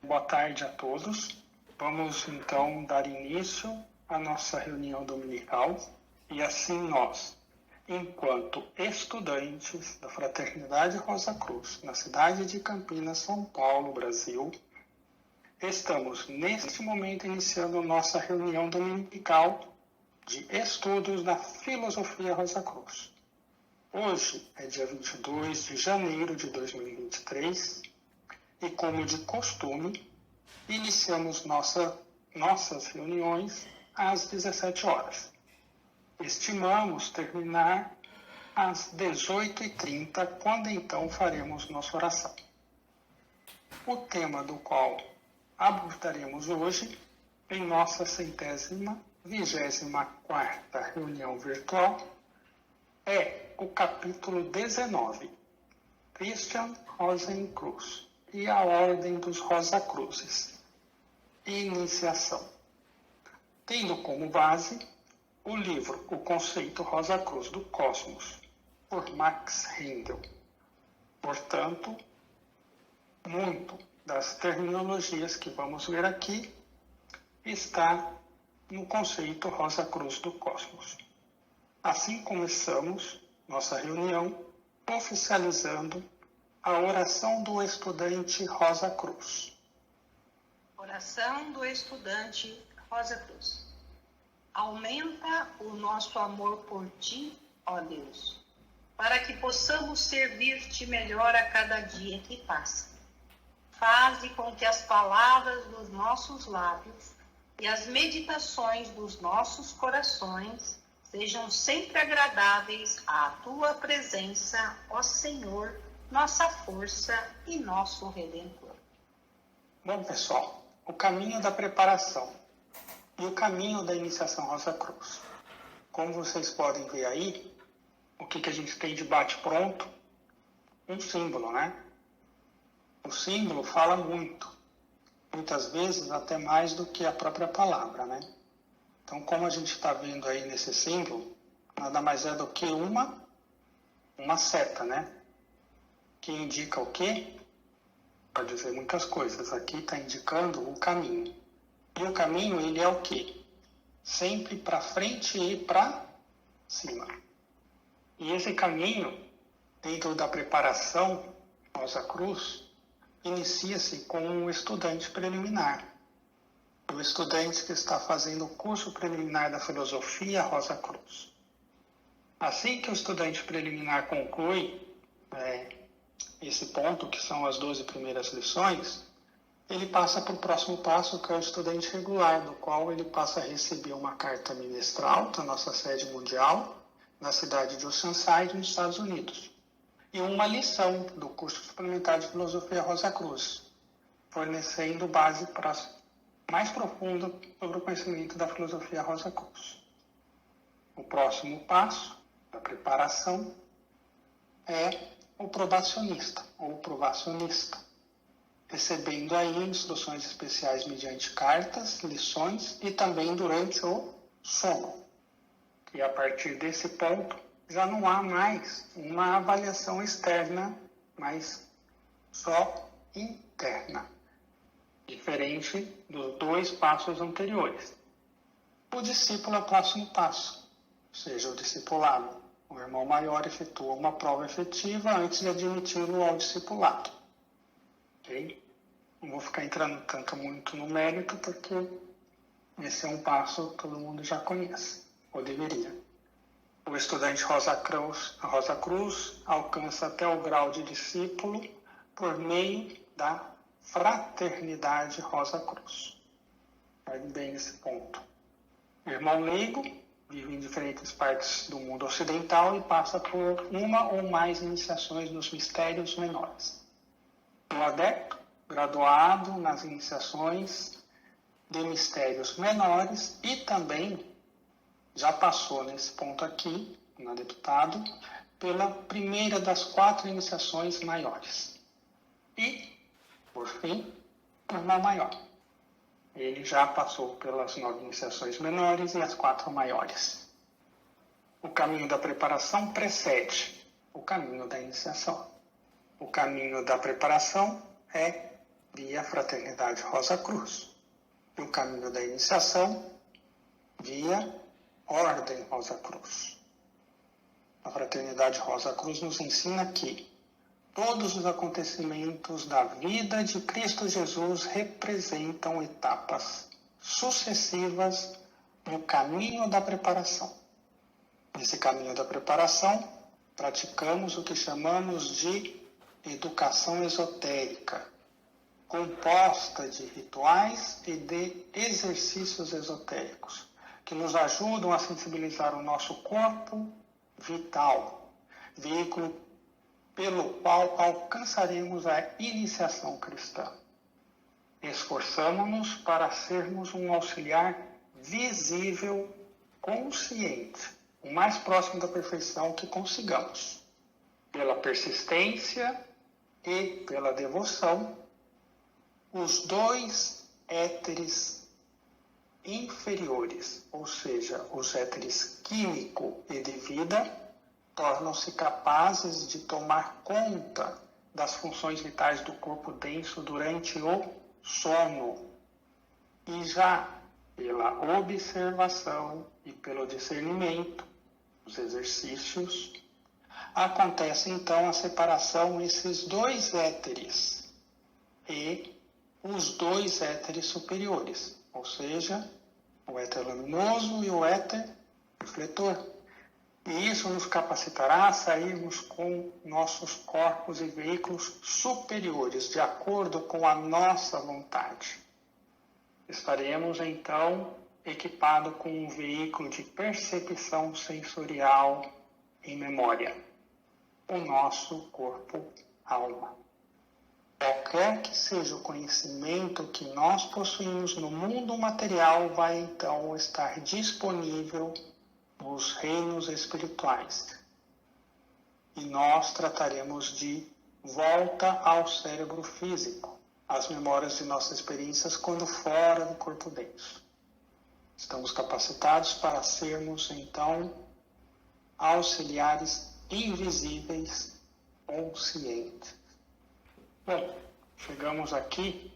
Boa tarde a todos. Vamos então dar início à nossa reunião dominical e assim nós, enquanto estudantes da Fraternidade Rosa Cruz, na cidade de Campinas, São Paulo, Brasil, estamos neste momento iniciando nossa reunião dominical de estudos da Filosofia Rosa Cruz. Hoje é dia 22 de janeiro de 2023 e, como de costume, iniciamos nossas reuniões às 17 horas. Estimamos terminar às 18h30, quando então faremos nossa oração. O tema do qual abordaremos hoje, em nossa 124ª reunião virtual, é o capítulo 19, Christian Rosenkreuz e a Ordem dos Rosa-Cruzes, Iniciação, tendo como base o livro O Conceito Rosa-Cruz do Cosmos, por Max Rendel. Portanto, muito das terminologias que vamos ver aqui está no conceito Rosa-Cruz do Cosmos. Assim começamos nossa reunião oficializando a oração do estudante Rosa Cruz. Oração do estudante Rosa Cruz. Aumenta o nosso amor por ti, ó Deus, para que possamos servir-te melhor a cada dia que passa. Faze com que as palavras dos nossos lábios e as meditações dos nossos corações sejam sempre agradáveis à tua presença, ó Senhor, nossa força e nosso Redentor. Bom, pessoal, o caminho da preparação e o caminho da iniciação Rosa Cruz. Como vocês podem ver aí, o que a gente tem de bate-pronto? Um símbolo, né? O símbolo fala muito, muitas vezes até mais do que a própria palavra, né? Então, como a gente está vendo aí nesse símbolo, nada mais é do que uma seta, né? Que indica o quê? Pode dizer muitas coisas. Aqui está indicando o caminho. E o caminho, ele é o quê? Sempre para frente e para cima. E esse caminho, dentro da preparação Rosa Cruz, inicia-se com um estudante preliminar. O estudante que está fazendo o curso preliminar da Filosofia Rosa Cruz. Assim que o estudante preliminar conclui esse ponto, que são as 12 primeiras lições, ele passa para o próximo passo, que é o estudante regular, do qual ele passa a receber uma carta bimestral da nossa sede mundial, na cidade de Oceanside, nos Estados Unidos, e uma lição do curso suplementar de Filosofia Rosa Cruz, fornecendo base para mais profundo sobre o conhecimento da Filosofia Rosa Cruz. O próximo passo da preparação é o probacionista ou provacionista, recebendo aí instruções especiais mediante cartas, lições e também durante o sono. E a partir desse ponto já não há mais uma avaliação externa, mas só interna, diferente dos 2 passos anteriores. O discípulo é o próximo passo, ou seja, o discipulado. O irmão maior efetua uma prova efetiva antes de admiti-lo ao discipulado. Ok? Não vou ficar entrando tanto muito no mérito, porque esse é um passo que todo mundo já conhece, ou deveria. O estudante Rosa Cruz alcança até o grau de discípulo por meio da Fraternidade Rosa Cruz. Vai bem nesse ponto. O irmão leigo vive em diferentes partes do mundo ocidental e passa por uma ou mais iniciações nos mistérios menores. O adepto, graduado nas iniciações de mistérios menores e também já passou nesse ponto aqui, no adeptado, pela primeira das 4 iniciações maiores. E, por fim, o irmão maior. Ele já passou pelas 9 iniciações menores e as 4 maiores. O caminho da preparação precede o caminho da iniciação. O caminho da preparação é via Fraternidade Rosa Cruz. E o caminho da iniciação via Ordem Rosa Cruz. A Fraternidade Rosa Cruz nos ensina que todos os acontecimentos da vida de Cristo Jesus representam etapas sucessivas no caminho da preparação. Nesse caminho da preparação, praticamos o que chamamos de educação esotérica, composta de rituais e de exercícios esotéricos, que nos ajudam a sensibilizar o nosso corpo vital, veículo pelo qual alcançaremos a iniciação cristã. Esforçamo-nos para sermos um auxiliar visível, consciente, o mais próximo da perfeição que consigamos. Pela persistência e pela devoção, os dois éteres inferiores, ou seja, os éteres químico e de vida, tornam-se capazes de tomar conta das funções vitais do corpo denso durante o sono. E já pela observação e pelo discernimento, os exercícios, acontece então a separação esses dois éteres e os dois éteres superiores, ou seja, o éter luminoso e o éter refletor. E isso nos capacitará a sairmos com nossos corpos e veículos superiores, de acordo com a nossa vontade. Estaremos, então, equipados com um veículo de percepção sensorial e memória, o nosso corpo-alma. Qualquer que seja o conhecimento que nós possuímos no mundo material vai, então, estar disponível nos reinos espirituais. E nós trataremos de volta ao cérebro físico, as memórias de nossas experiências quando fora do corpo denso. Estamos capacitados para sermos, então, auxiliares invisíveis conscientes. Bom, chegamos aqui,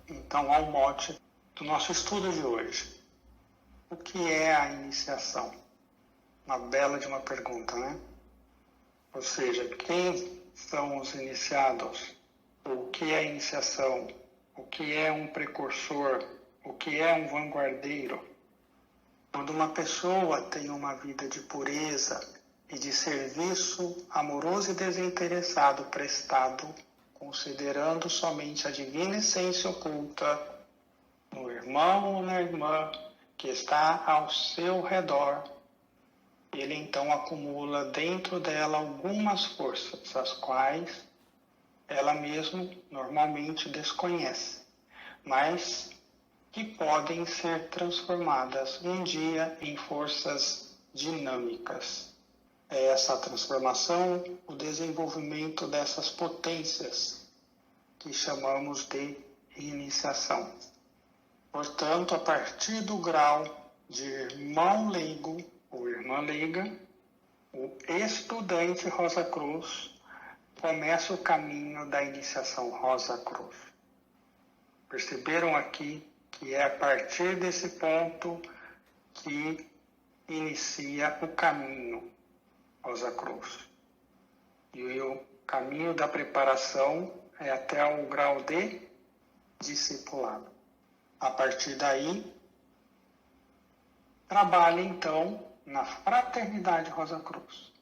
então, ao mote do nosso estudo de hoje. O que é a iniciação? Uma bela de uma pergunta, né? Ou seja, quem são os iniciados? O que é a iniciação? O que é um precursor? O que é um vanguardeiro? Quando uma pessoa tem uma vida de pureza e de serviço amoroso e desinteressado prestado, considerando somente a divina essência oculta no irmão ou na irmã que está ao seu redor, ele então acumula dentro dela algumas forças, as quais ela mesma normalmente desconhece, mas que podem ser transformadas um dia em forças dinâmicas. É essa transformação, o desenvolvimento dessas potências que chamamos de iniciação. Portanto, a partir do grau de irmão leigo ou irmã leiga, o estudante Rosa Cruz começa o caminho da iniciação Rosa Cruz. Perceberam aqui que é a partir desse ponto que inicia o caminho Rosa Cruz. E o caminho da preparação é até o grau de discipulado. A partir daí, trabalha então na Fraternidade Rosa Cruz,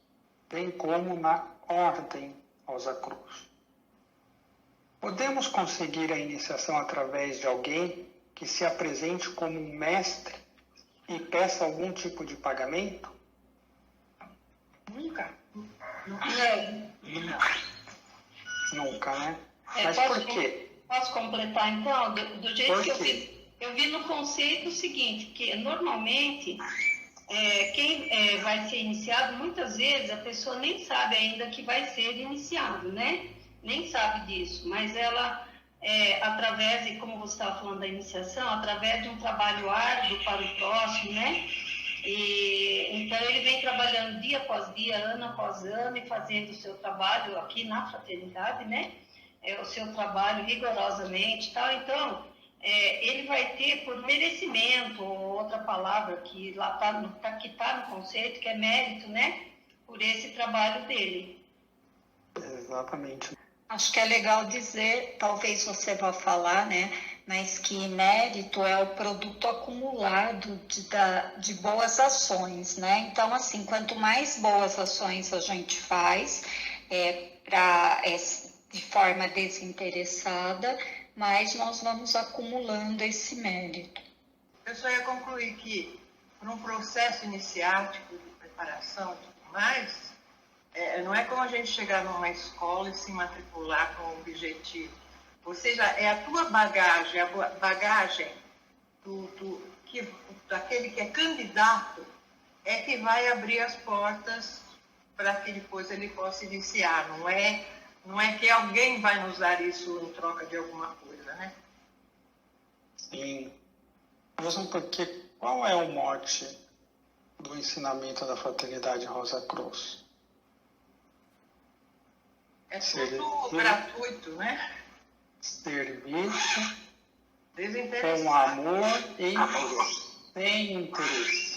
bem como na Ordem Rosa Cruz. Podemos conseguir a iniciação através de alguém que se apresente como um mestre e peça algum tipo de pagamento? Nunca. Nunca, né? Mas por quê? Posso completar, então? Do jeito que eu fiz. Eu vi no conceito o seguinte, que normalmente quem vai ser iniciado, muitas vezes a pessoa nem sabe ainda que vai ser iniciado, né? Nem sabe disso, mas ela, através, e como você estava falando da iniciação, através de um trabalho árduo para o próximo, né? Então ele vem trabalhando dia após dia, ano após ano, e fazendo o seu trabalho aqui na fraternidade, né? o seu trabalho rigorosamente e tal. Então, ele vai ter por merecimento, ou outra palavra que lá que está no conceito, que é mérito, né? Por esse trabalho dele. Exatamente. Acho que é legal dizer, talvez você vá falar, né? Mas que mérito é o produto acumulado de boas ações, né? Então, assim, quanto mais boas ações a gente faz de forma desinteressada, mais nós vamos acumulando esse mérito. Eu só ia concluir que, por um processo iniciático de preparação e tudo mais, não é como a gente chegar numa escola e se matricular com um objetivo. Ou seja, é a tua bagagem, a bagagem daquele que é candidato, é que vai abrir as portas para que depois ele possa iniciar. Não é que alguém vai nos dar isso em troca de alguma coisa, né? Sim. Mesmo porque qual é o mote do ensinamento da Fraternidade Rosa Cruz? É tudo gratuito, né? Serviço Desinteressado. com amor e sem interesse.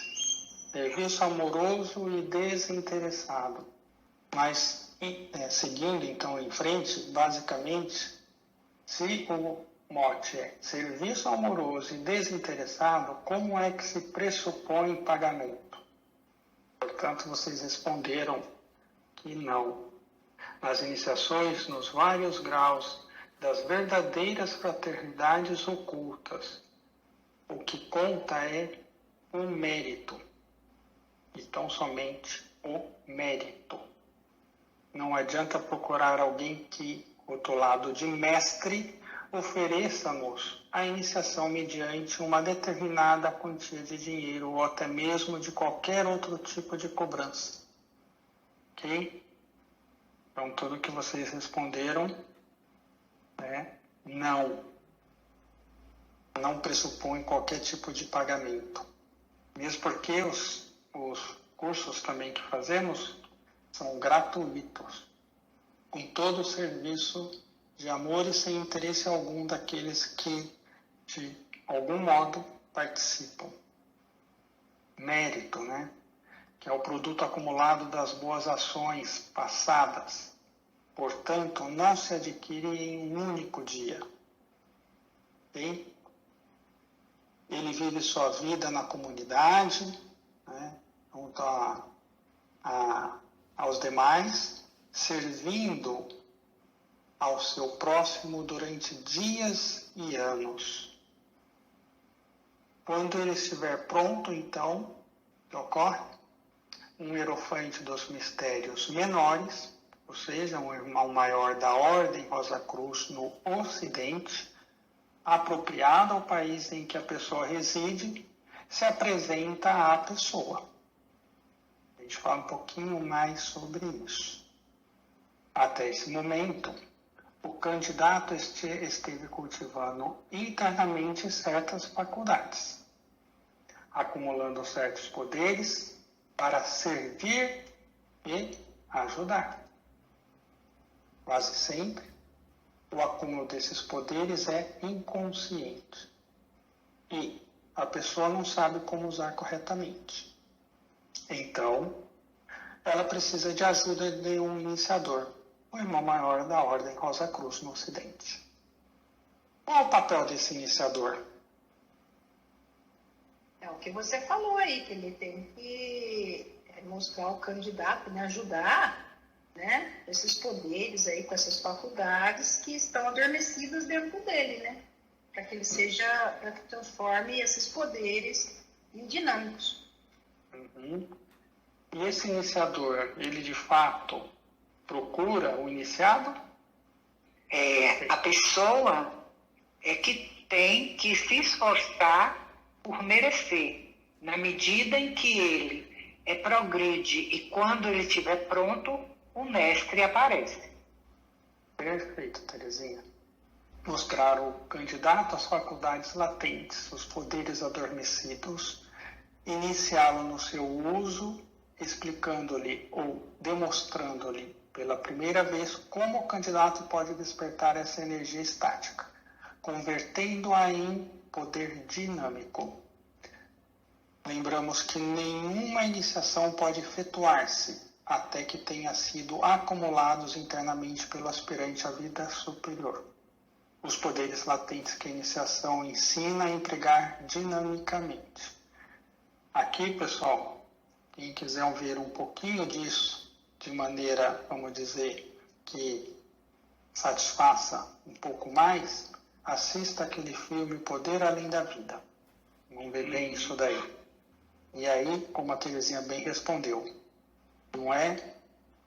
Serviço amoroso e desinteressado. Mas, seguindo então em frente, basicamente, se o mote é serviço amoroso e desinteressado, como é que se pressupõe pagamento? Portanto, vocês responderam que não. Nas iniciações, nos vários graus das verdadeiras fraternidades ocultas, o que conta é o mérito, e tão somente o mérito. Não adianta procurar alguém que, rotulado de mestre, ofereça-nos a iniciação mediante uma determinada quantia de dinheiro ou até mesmo de qualquer outro tipo de cobrança. Ok? Então, tudo que vocês responderam não pressupõe qualquer tipo de pagamento. Mesmo porque os cursos também que fazemos são gratuitos, com todo o serviço de amor e sem interesse algum daqueles que, de algum modo, participam. Mérito, né? Que é o produto acumulado das boas ações passadas. Portanto, não se adquire em um único dia. Okay? Ele vive sua vida na comunidade, né? Junto aos demais, servindo ao seu próximo durante dias e anos. Quando ele estiver pronto, então, que ocorre? Um hierofante dos mistérios menores, ou seja, um irmão maior da Ordem Rosa Cruz no Ocidente, apropriado ao país em que a pessoa reside, se apresenta à pessoa. A gente fala um pouquinho mais sobre isso. Até esse momento, o candidato esteve cultivando internamente certas faculdades, acumulando certos poderes para servir e ajudar. Quase sempre, o acúmulo desses poderes é inconsciente e a pessoa não sabe como usar corretamente. Então, ela precisa de ajuda de um iniciador, o irmão maior da Ordem Rosa Cruz no Ocidente. Qual é o papel desse iniciador? É o que você falou aí, que ele tem que mostrar o candidato, né, ajudar, né, esses poderes aí, com essas faculdades que estão adormecidas dentro dele, né, para que transforme esses poderes em dinâmicos. Uhum. E esse iniciador, ele de fato procura o iniciado? A pessoa é que tem que se esforçar por merecer, na medida em que ele progride e quando ele estiver pronto, o mestre aparece. Perfeito, Terezinha. Mostrar o candidato as faculdades latentes, os poderes adormecidos, iniciá-lo no seu uso, explicando-lhe ou demonstrando-lhe pela primeira vez, como o candidato pode despertar essa energia estática, convertendo-a em poder dinâmico. Lembramos que nenhuma iniciação pode efetuar-se até que tenha sido acumulados internamente pelo aspirante à vida superior os poderes latentes que a iniciação ensina a empregar dinamicamente. Aqui, pessoal, quem quiser ver um pouquinho disso de maneira, vamos dizer, que satisfaça um pouco mais, assista aquele filme Poder Além da Vida. Vamos ver bem isso daí. E aí, como a Terezinha bem respondeu, não é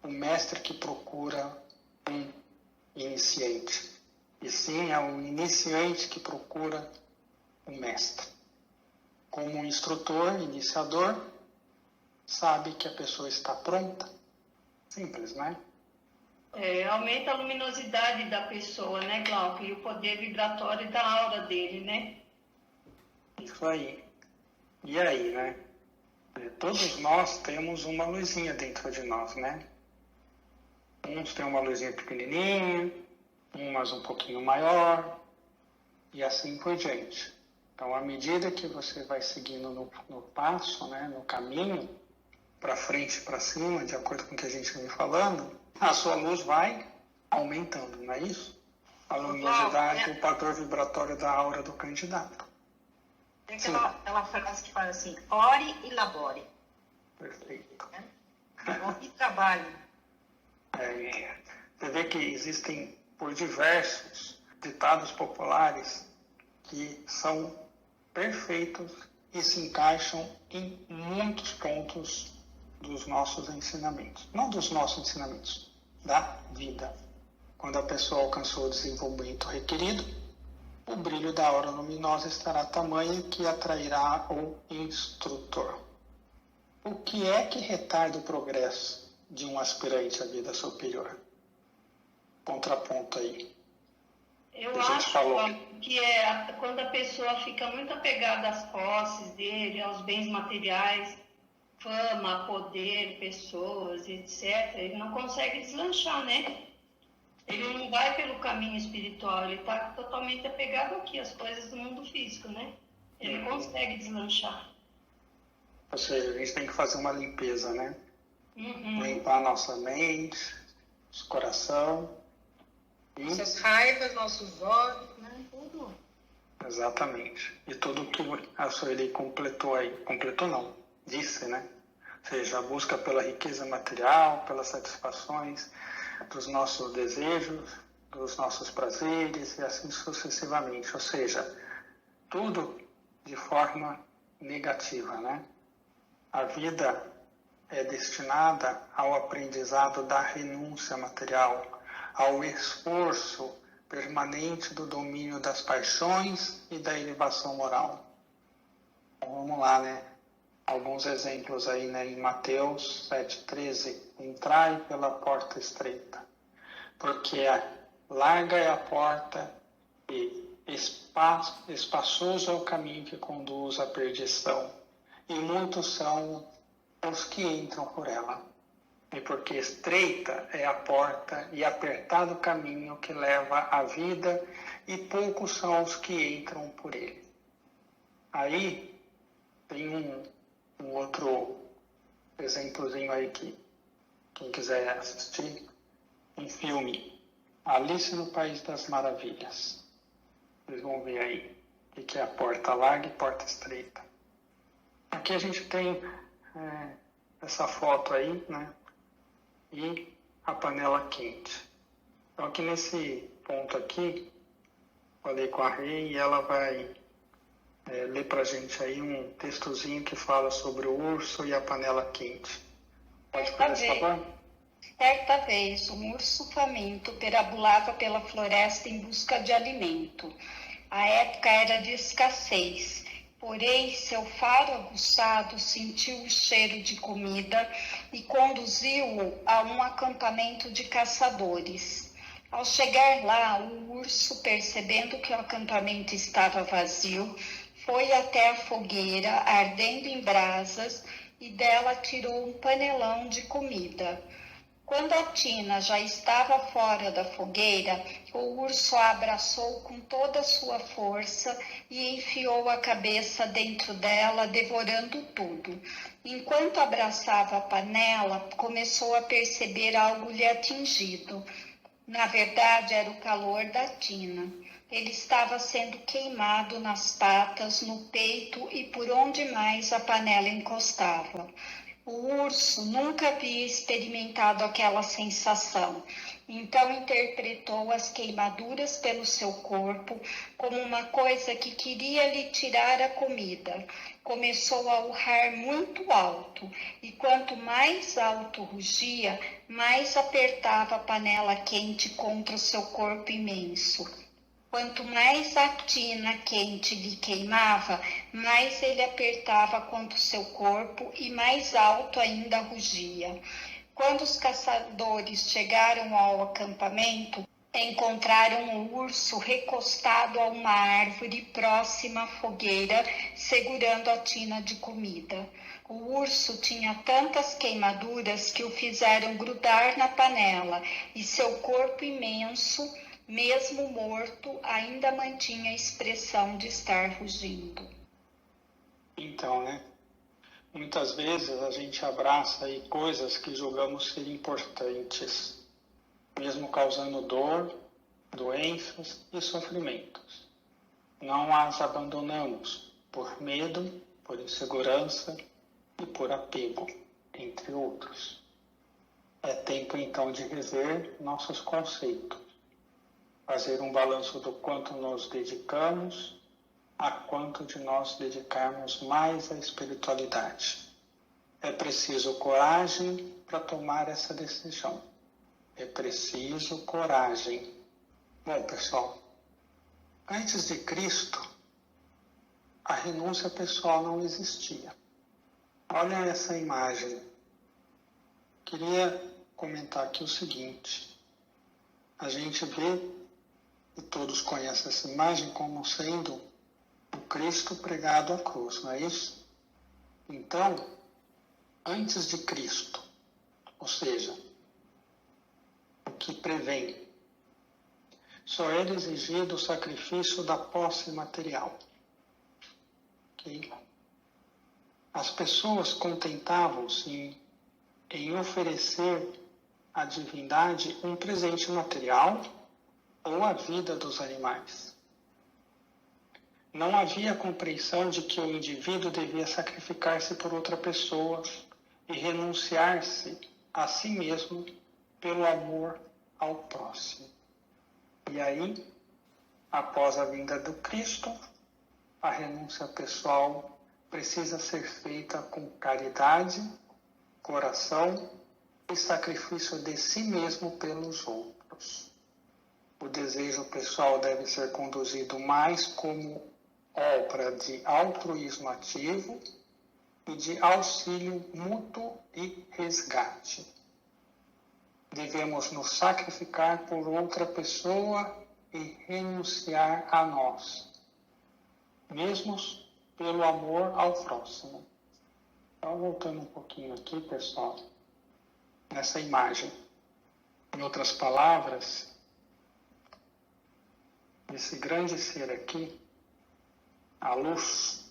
o mestre que procura um iniciante, e sim é o iniciante que procura um mestre. Como um instrutor, iniciador, sabe que a pessoa está pronta. Simples, né? Aumenta a luminosidade da pessoa, né, Glauco? E o poder vibratório da aura dele, né? Isso aí. E aí, né? Todos nós temos uma luzinha dentro de nós, né? Uns têm uma luzinha pequenininha, umas um pouquinho maior, e assim por diante. Então, à medida que você vai seguindo no passo, né, no caminho, para frente e para cima, de acordo com o que a gente vem falando, a sua luz vai aumentando, não é isso? A luminosidade, o padrão vibratório da aura do candidato. Tem aquela frase que fala assim, ore e labore. Perfeito. E trabalhe. Você vê que existem, por diversos ditados populares, que são perfeitos e se encaixam em muitos pontos dos nossos ensinamentos. Não dos nossos ensinamentos, da vida. Quando a pessoa alcançou o desenvolvimento requerido, o brilho da aura luminosa estará tamanho que atrairá o instrutor. O que é que retarda o progresso de um aspirante à vida superior? Contraponto aí. Eu acho que é quando a pessoa fica muito apegada às posses dele, aos bens materiais, fama, poder, pessoas, etc., ele não consegue deslanchar, né? Ele não vai pelo caminho espiritual, ele está totalmente apegado aqui às coisas do mundo físico, né? Ele não consegue deslanchar. Ou seja, a gente tem que fazer uma limpeza, né? Uhum. Limpar nossa mente, nosso coração. Nossas raivas, nossos olhos, né? Tudo. Exatamente. E tudo que a Sueli completou aí. Completou não, disse, né? Ou seja, a busca pela riqueza material, pelas satisfações dos nossos desejos, dos nossos prazeres e assim sucessivamente. Ou seja, tudo de forma negativa, né? A vida é destinada ao aprendizado da renúncia material, ao esforço permanente do domínio das paixões e da elevação moral. Então, vamos lá, né? Alguns exemplos aí, né? Em Mateus 7,13. Entrai pela porta estreita, porque larga é a porta e espaçoso é o caminho que conduz à perdição, e muitos são os que entram por ela. E porque estreita é a porta e apertado o caminho que leva à vida, e poucos são os que entram por ele. Aí tem um outro exemplozinho aí que quem quiser assistir, um filme, Alice no País das Maravilhas. Vocês vão ver aí o que é a porta larga e porta estreita. Aqui a gente tem essa foto aí, né? E a panela quente. Então aqui nesse ponto aqui, falei com a Rei e ela vai ler pra gente aí um textozinho que fala sobre o urso e a panela quente. Pode começar, por favor? Certa vez, um urso faminto perambulava pela floresta em busca de alimento. A época era de escassez, porém seu faro aguçado sentiu o cheiro de comida e conduziu-o a um acampamento de caçadores. Ao chegar lá, o urso, percebendo que o acampamento estava vazio, foi até a fogueira ardendo em brasas e dela tirou um panelão de comida. Quando a Tina já estava fora da fogueira, o urso a abraçou com toda a sua força e enfiou a cabeça dentro dela, devorando tudo. Enquanto abraçava a panela, começou a perceber algo lhe atingido. Na verdade, era o calor da Tina. Ele estava sendo queimado nas patas, no peito e por onde mais a panela encostava. O urso nunca havia experimentado aquela sensação, então interpretou as queimaduras pelo seu corpo como uma coisa que queria lhe tirar a comida. Começou a urrar muito alto, e quanto mais alto rugia, mais apertava a panela quente contra o seu corpo imenso. Quanto mais a tina quente lhe queimava, mais ele apertava contra o seu corpo e mais alto ainda rugia. Quando os caçadores chegaram ao acampamento, encontraram o urso recostado a uma árvore próxima à fogueira, segurando a tina de comida. O urso tinha tantas queimaduras que o fizeram grudar na panela, e seu corpo imenso, mesmo morto, ainda mantinha a expressão de estar rugindo. Então, muitas vezes a gente abraça aí coisas que julgamos ser importantes, mesmo causando dor, doenças e sofrimentos. Não as abandonamos por medo, por insegurança e por apego, entre outros. É tempo então de rever nossos conceitos, fazer um balanço do quanto nos dedicamos, a quanto de nós dedicarmos mais à espiritualidade. É preciso coragem para tomar essa decisão. É preciso coragem. Bom, pessoal, antes de Cristo, a renúncia pessoal não existia. Olha essa imagem. Queria comentar aqui o seguinte. A gente vê, e todos conhecem essa imagem, como sendo o Cristo pregado à cruz, não é isso? Então, antes de Cristo, ou seja, o que prevém, só era exigido o sacrifício da posse material. Okay? As pessoas contentavam-se em oferecer à divindade um presente material ou a vida dos animais. Não havia compreensão de que o indivíduo devia sacrificar-se por outra pessoa e renunciar-se a si mesmo pelo amor ao próximo. E aí, após a vinda do Cristo, a renúncia pessoal precisa ser feita com caridade, coração e sacrifício de si mesmo pelos outros. O desejo pessoal deve ser conduzido mais como obra de altruísmo ativo e de auxílio mútuo e resgate. Devemos nos sacrificar por outra pessoa e renunciar a nós, mesmo pelo amor ao próximo. Então, voltando um pouquinho aqui, pessoal, nessa imagem. Em outras palavras, esse grande ser aqui, a luz,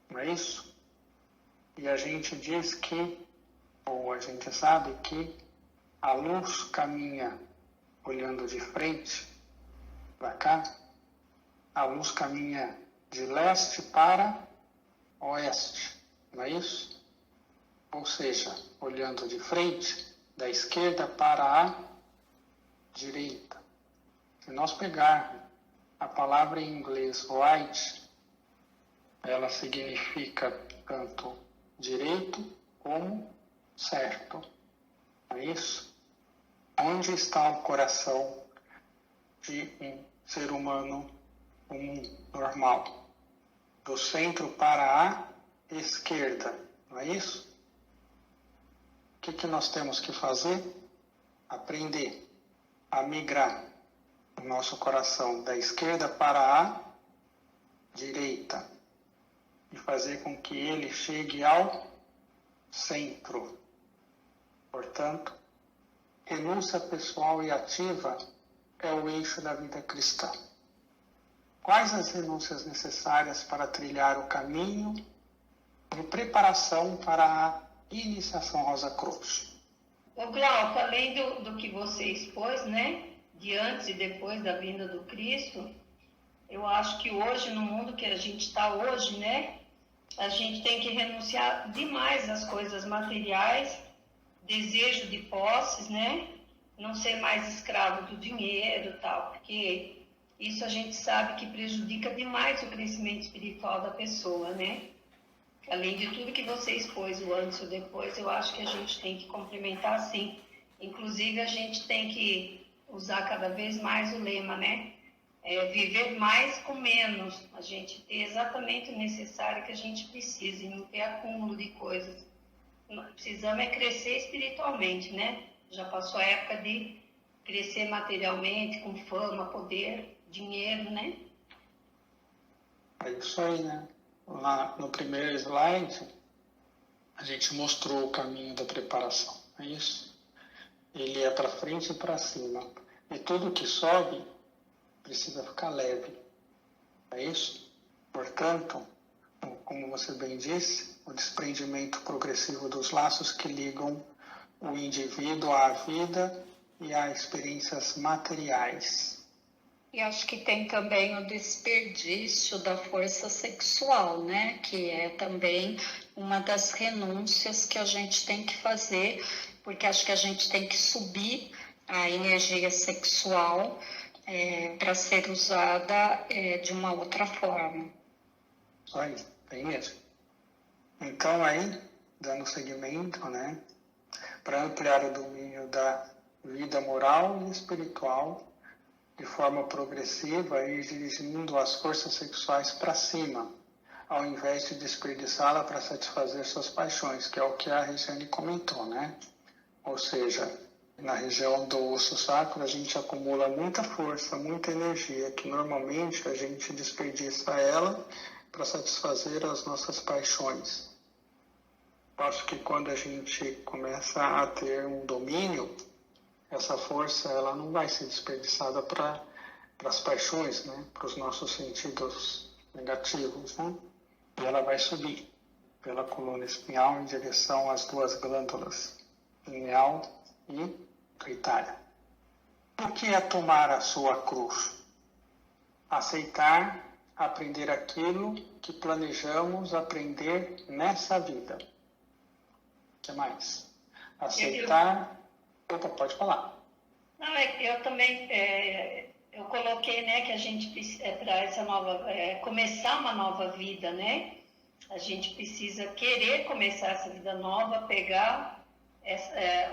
não é isso? E a gente diz que, ou a gente sabe que, a luz caminha olhando de frente para cá, a luz caminha de leste para oeste, não é isso? Ou seja, olhando de frente, da esquerda para a direita. Se nós pegarmos a palavra em inglês right, ela significa tanto direito como certo. Não é isso? Onde está o coração de um ser humano normal? Do centro para a esquerda, não é isso? O que nós temos que fazer? Aprender a migrar o nosso coração da esquerda para a direita e fazer com que ele chegue ao centro. Portanto, renúncia pessoal e ativa é o eixo da vida cristã. Quais as renúncias necessárias para trilhar o caminho de preparação para a iniciação Rosa Cruz? Ô Glauco, além do que você expôs, né, de antes e depois da vinda do Cristo, eu acho que hoje, no mundo que a gente está hoje, né, a gente tem que renunciar demais às coisas materiais, desejo de posses, né, não ser mais escravo do dinheiro e tal, porque isso a gente sabe que prejudica demais o crescimento espiritual da pessoa, né? Além de tudo que você expôs, o antes e o depois, eu acho que a gente tem que complementar sim. Inclusive, a gente tem que usar cada vez mais o lema, né? Viver mais com menos. A gente ter exatamente o necessário que a gente precisa e não ter acúmulo de coisas. Precisamos crescer espiritualmente, né? Já passou a época de crescer materialmente, com fama, poder, dinheiro, né? É isso aí, né? Lá no primeiro slide, a gente mostrou o caminho da preparação, é isso? Ele é para frente e para cima. E tudo que sobe precisa ficar leve, é isso? Portanto, como você bem disse, o desprendimento progressivo dos laços que ligam o indivíduo à vida e a experiências materiais. E acho que tem também o desperdício da força sexual, né? Que é também uma das renúncias que a gente tem que fazer, porque acho que a gente tem que subir a energia sexual para ser usada de uma outra forma. Só isso, tem mesmo. Então aí, dando seguimento, né? Para ampliar o domínio da vida moral e espiritual, de forma progressiva e dirigindo as forças sexuais para cima, ao invés de desperdiçá-la para satisfazer suas paixões, que é o que a Regiane comentou, né? Ou seja, na região do osso sacro a gente acumula muita força, muita energia, que normalmente a gente desperdiça ela para satisfazer as nossas paixões. Eu acho que quando a gente começa a ter um domínio, essa força ela não vai ser desperdiçada para as paixões, né? Para os nossos sentidos negativos, né? E ela vai subir pela coluna espinhal em direção às duas glândulas, pineal e tuitária. O que é tomar a sua cruz? Aceitar, aprender aquilo que planejamos aprender nessa vida. O que mais? Aceitar... Opa, pode falar. Não, eu também, eu coloquei, né, que a gente, para essa nova, começar uma nova vida, né, a gente precisa querer começar essa vida nova, pegar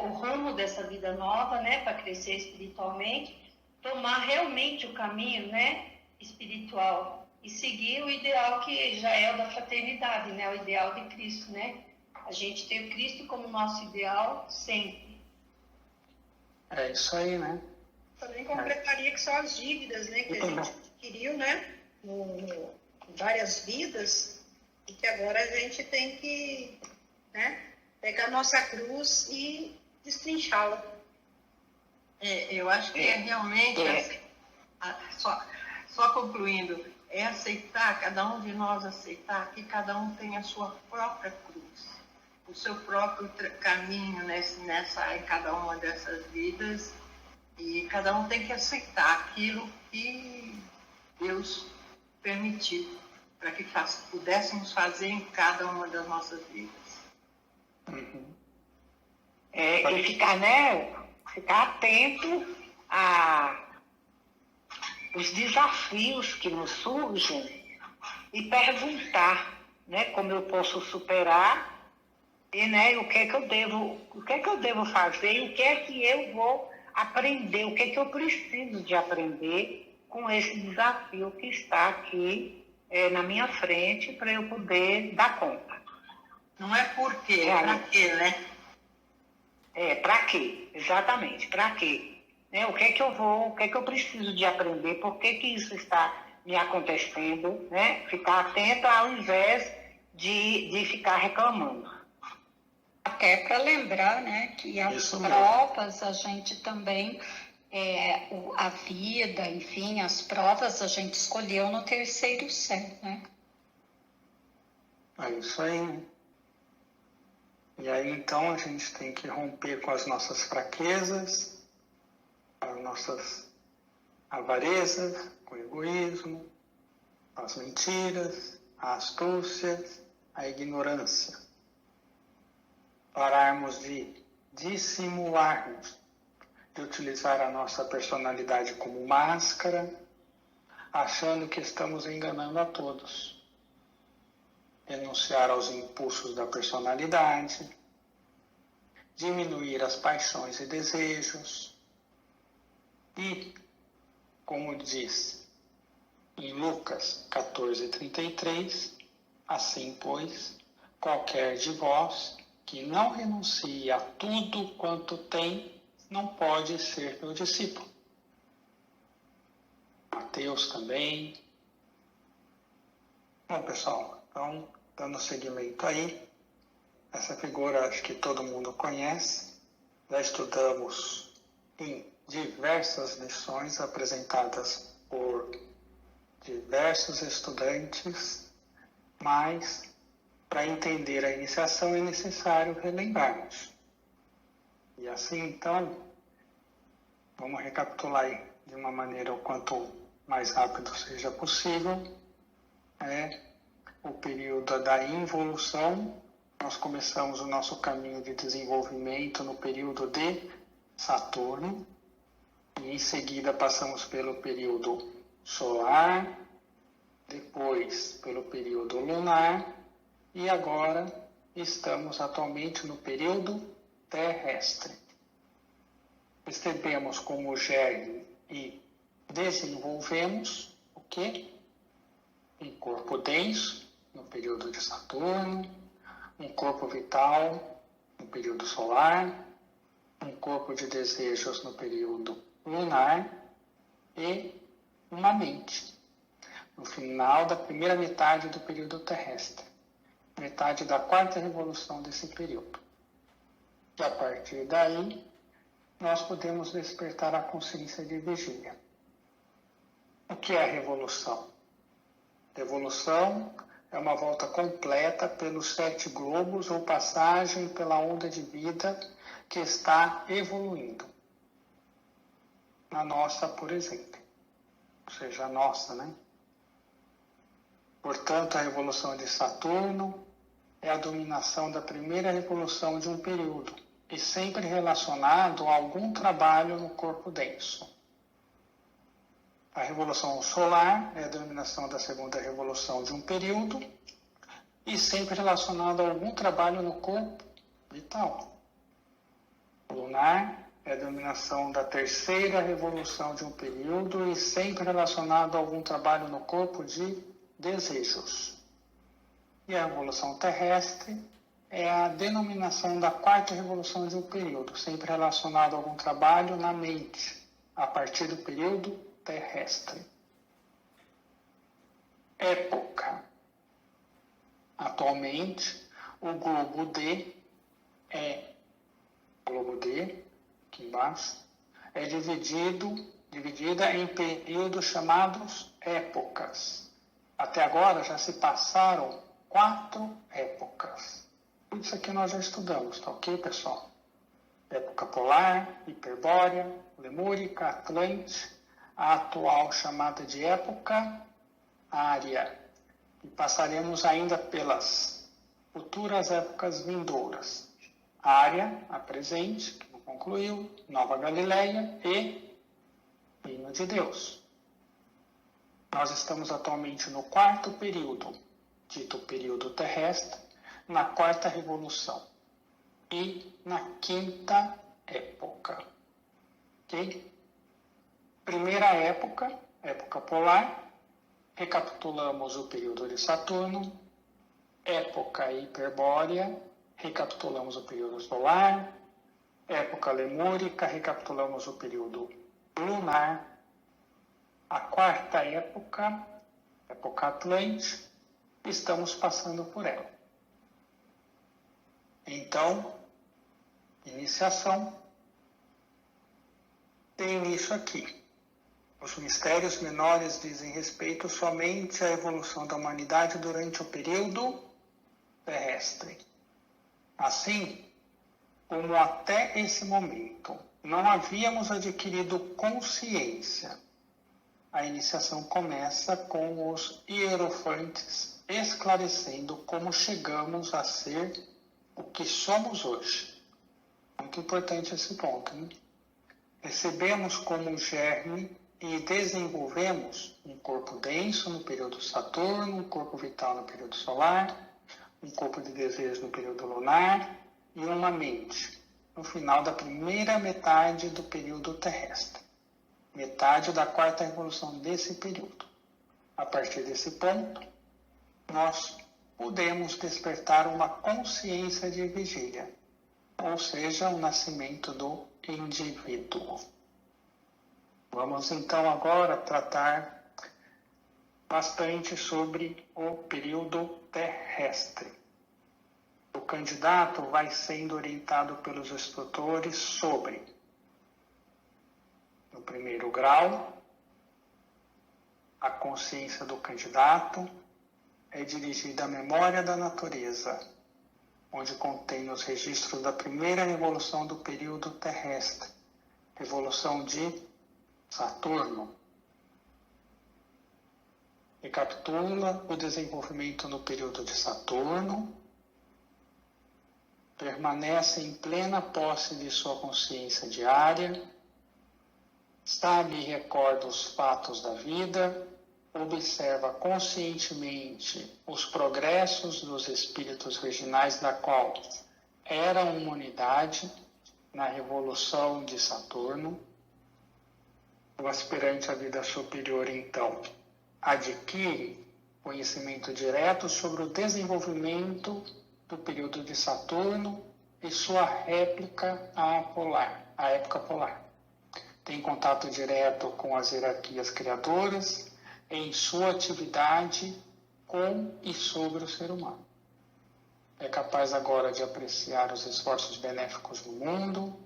o rumo dessa vida nova, né, para crescer espiritualmente, tomar realmente o caminho, né, espiritual e seguir o ideal que já é o da fraternidade, né, o ideal de Cristo, né, a gente ter Cristo como nosso ideal sempre. É isso aí, né? Também completaria que são as dívidas, né, que a gente adquiriu, né, em várias vidas, e que agora a gente tem que, né, pegar nossa cruz e destrinchá-la. Eu acho que realmente, só concluindo, é aceitar, cada um de nós aceitar que cada um tem a sua própria cruz, o seu próprio caminho em cada uma dessas vidas, e cada um tem que aceitar aquilo que Deus permitiu para que pudéssemos fazer em cada uma das nossas vidas. Uhum. E ficar atento os desafios que nos surgem e perguntar, né, como eu posso superar e, né, o que é que eu devo fazer e o que é que eu vou aprender, o que é que eu preciso de aprender com esse desafio que está aqui na minha frente para eu poder dar conta. Não é por quê, é para quê, né? Para quê? Exatamente, para quê? O que é que eu preciso de aprender, por que isso está me acontecendo, né? Ficar atento ao invés de ficar reclamando. Até para lembrar, né, que as Isso mesmo. provas a gente também, a vida, enfim, as provas a gente escolheu no terceiro céu, né? É isso aí. E aí, então, a gente tem que romper com as nossas fraquezas, as nossas avarezas, com o egoísmo, as mentiras, a astúcia, a ignorância. Pararmos de dissimularmos, de utilizar a nossa personalidade como máscara, achando que estamos enganando a todos. Renunciar aos impulsos da personalidade, diminuir as paixões e desejos e, como diz em Lucas 14:33, assim, pois, qualquer de vós que não renuncie a tudo quanto tem, não pode ser meu discípulo. Mateus também. Bom, pessoal, então, dando seguimento aí, essa figura acho que todo mundo conhece, já estudamos em diversas lições apresentadas por diversos estudantes, mas para entender a iniciação é necessário relembrarmos. E assim, então, vamos recapitular aí de uma maneira o quanto mais rápido seja possível. O período da involução. Nós começamos o nosso caminho de desenvolvimento no período de Saturno, e em seguida passamos pelo período solar, depois pelo período lunar, e agora estamos atualmente no período terrestre. Percebemos como germe e desenvolvemos o quê? Um corpo denso no período de Saturno, um corpo vital no período solar, um corpo de desejos no período lunar e uma mente no final da primeira metade do período terrestre, metade da quarta revolução desse período. E a partir daí, nós podemos despertar a consciência de vigília. O que é a revolução? Revolução é uma volta completa pelos 7 globos ou passagem pela onda de vida que está evoluindo. Na nossa, por exemplo. Ou seja, a nossa, né? Portanto, a revolução de Saturno é a dominação da primeira revolução de um período e sempre relacionado a algum trabalho no corpo denso. A revolução solar é a dominação da segunda revolução de um período e sempre relacionado a algum trabalho no corpo vital. O lunar é a dominação da terceira revolução de um período e sempre relacionado a algum trabalho no corpo de desejos. E a revolução terrestre é a denominação da quarta revolução de um período, sempre relacionado a algum trabalho na mente, a partir do período terrestre. Época. Atualmente, o globo D, aqui embaixo, é dividida em períodos chamados épocas. Até agora já se passaram 4 épocas. Isso aqui nós já estudamos, tá ok, pessoal? Época polar, hiperbórea, lemúrica, atlante, a atual chamada de época ária. E passaremos ainda pelas futuras épocas vindouras. Ária, a presente, que não concluiu, Nova Galileia e Reino de Deus. Nós estamos atualmente no 4º período, dito período terrestre, na 4ª revolução e na 5ª época. Ok? Primeira época, época polar, recapitulamos o período de Saturno. Época hiperbórea, recapitulamos o período solar. Época lemúrica, recapitulamos o período lunar. A 4ª época, época atlante, estamos passando por ela. Então, iniciação tem início aqui. Os mistérios menores dizem respeito somente à evolução da humanidade durante o período terrestre. Assim, como até esse momento não havíamos adquirido consciência, a iniciação começa com os hierofantes esclarecendo como chegamos a ser o que somos hoje. Muito importante esse ponto, né? Recebemos como germe e desenvolvemos um corpo denso no período Saturno, um corpo vital no período solar, um corpo de desejo no período lunar e uma mente no final da primeira metade do período terrestre, metade da quarta revolução desse período. A partir desse ponto, nós podemos despertar uma consciência de vigília, ou seja, o nascimento do indivíduo. Vamos então agora tratar bastante sobre o período terrestre. O candidato vai sendo orientado pelos instrutores sobre, no primeiro grau, a consciência do candidato é dirigida à memória da natureza, onde contém os registros da primeira revolução do período terrestre, revolução de Saturno. Recapitula o desenvolvimento no período de Saturno, permanece em plena posse de sua consciência diária, sabe e recorda os fatos da vida, observa conscientemente os progressos dos espíritos virginais da qual era uma unidade na revolução de Saturno. O aspirante à vida superior, então, adquire conhecimento direto sobre o desenvolvimento do período de Saturno e sua réplica à época polar. Tem contato direto com as hierarquias criadoras em sua atividade com e sobre o ser humano. É capaz agora de apreciar os esforços benéficos do mundo,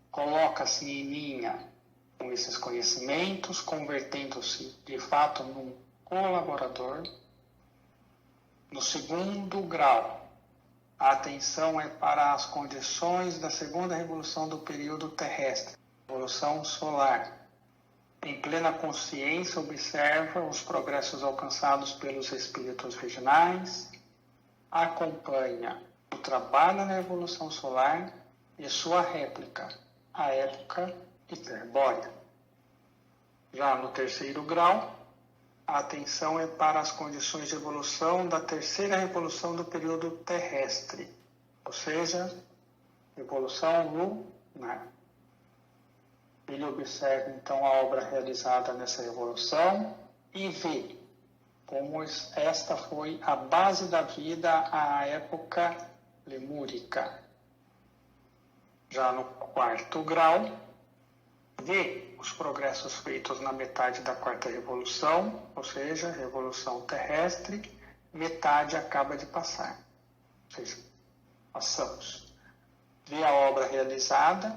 coloca-se em linha com esses conhecimentos, convertendo-se de fato num colaborador. No segundo grau, a atenção é para as condições da segunda revolução do período terrestre, revolução solar. Em plena consciência, observa os progressos alcançados pelos espíritos virginais, acompanha o trabalho na revolução solar e sua réplica, a época hiperbórea. Já no terceiro grau, a atenção é para as condições de evolução da terceira revolução do período terrestre, ou seja, revolução lunar. Ele observa então a obra realizada nessa revolução e vê como esta foi a base da vida à época lemúrica. Já no quarto grau, vê os progressos feitos na metade da quarta revolução, ou seja, revolução terrestre, metade acaba de passar. Ou seja, passamos. Vê a obra realizada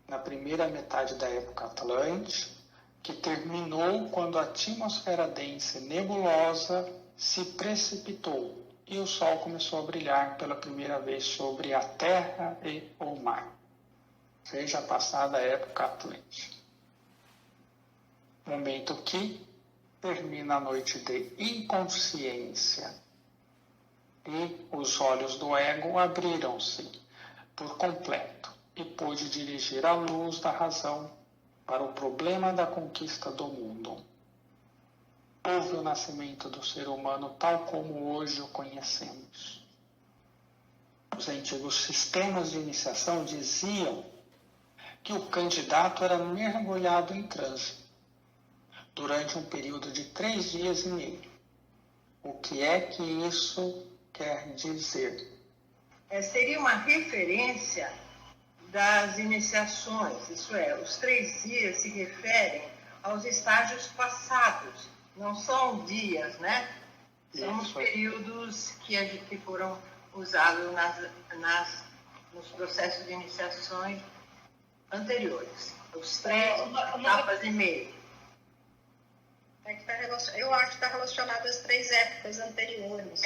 na primeira metade da época Atlântica, que terminou quando a atmosfera densa e nebulosa se precipitou e o Sol começou a brilhar pela primeira vez sobre a Terra e o mar. Seja passada a época Atlântica. Momento que termina a noite de inconsciência e os olhos do ego abriram-se por completo e pôde dirigir a luz da razão para o problema da conquista do mundo. Houve o nascimento do ser humano tal como hoje o conhecemos. Os antigos sistemas de iniciação diziam que o candidato era mergulhado em transe durante um período de 3 dias e meio. O que é que isso quer dizer? Seria uma referência das iniciações, isso é, os 3 dias se referem aos estágios passados, não são dias, né? São os períodos que foram usados nos processos de iniciações anteriores. Os 3 etapas e meio. Eu acho que está relacionado às 3 épocas anteriores.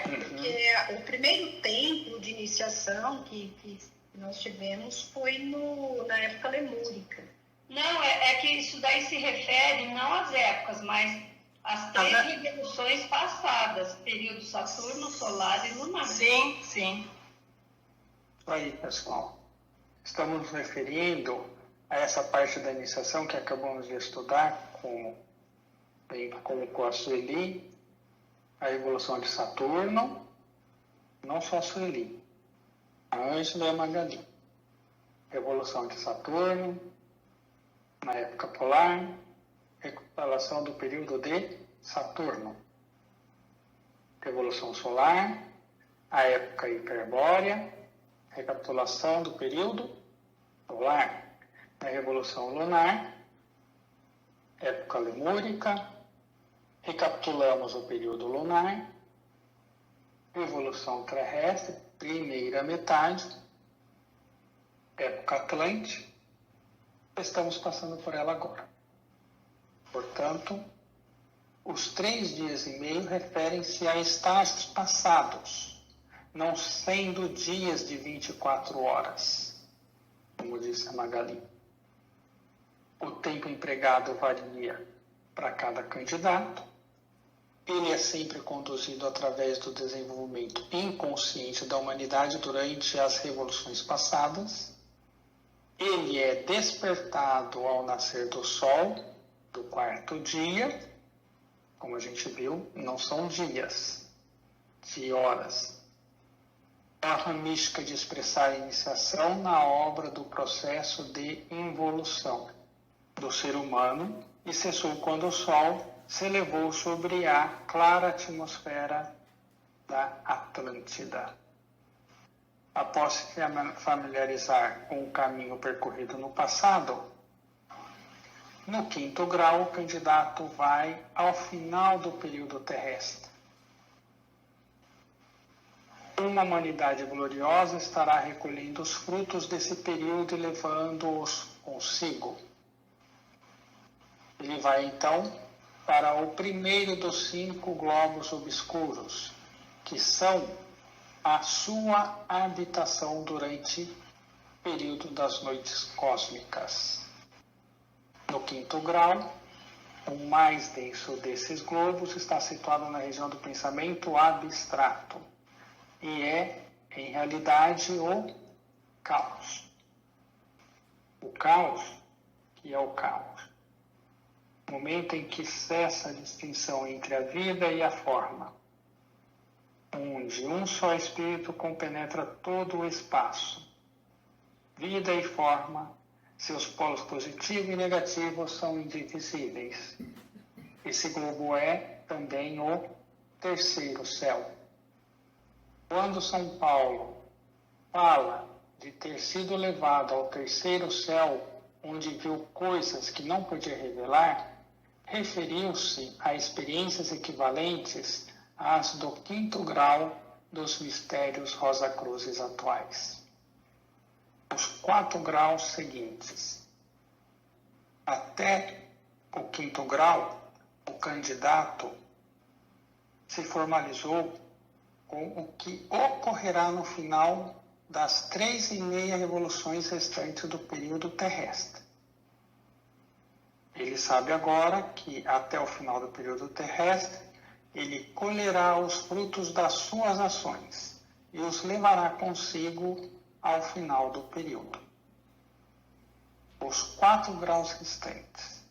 Porque o primeiro tempo de iniciação que nós tivemos foi na época lemúrica. Não, é que isso daí se refere não às épocas, mas às 3 revoluções passadas, período Saturno, solar e lunar. Sim, sim. Aí, pessoal, estamos nos referindo a essa parte da iniciação que acabamos de estudar, como colocou a Sueli, a evolução de Saturno, não só a Sueli, a Ângela e a Magali. Evolução de Saturno, na época polar, recuperação do período de Saturno. Revolução solar, a época hiperbórea, recapitulação do período solar. A revolução lunar, época lemúrica, recapitulamos o período lunar. Evolução terrestre, primeira metade, época Atlântica. Estamos passando por ela agora. Portanto, os 3 dias e meio referem-se a estágios passados, não sendo dias de 24 horas, como disse a Magali. O tempo empregado varia para cada candidato. Ele é sempre conduzido através do desenvolvimento inconsciente da humanidade durante as revoluções passadas. Ele é despertado ao nascer do sol, do 4º dia. Como a gente viu, não são dias, de horas. É a forma mística de expressar a iniciação na obra do processo de involução do ser humano e cessou quando o sol se elevou sobre a clara atmosfera da Atlântida. Após se familiarizar com o caminho percorrido no passado, no 5º grau, o candidato vai ao final do período terrestre. Uma humanidade gloriosa estará recolhendo os frutos desse período e levando-os consigo. Ele vai, então, para o primeiro dos 5 globos obscuros, que são a sua habitação durante o período das noites cósmicas. No 5º grau, o mais denso desses globos está situado na região do pensamento abstrato e é, em realidade, o caos. O caos, que é o caos. Momento em que cessa a distinção entre a vida e a forma, onde um só espírito compenetra todo o espaço. Vida e forma, seus polos positivo e negativo são indivisíveis. Esse globo é também o 3º céu. Quando São Paulo fala de ter sido levado ao 3º céu, onde viu coisas que não podia revelar, referiu-se a experiências equivalentes às do 5º grau dos mistérios Rosacruzes atuais. Os 4 graus seguintes. Até o 5º grau, o candidato se formalizou com o que ocorrerá no final das 3,5 revoluções restantes do período terrestre. Ele sabe agora que, até o final do período terrestre, ele colherá os frutos das suas ações e os levará consigo ao final do período. Os 4 graus restantes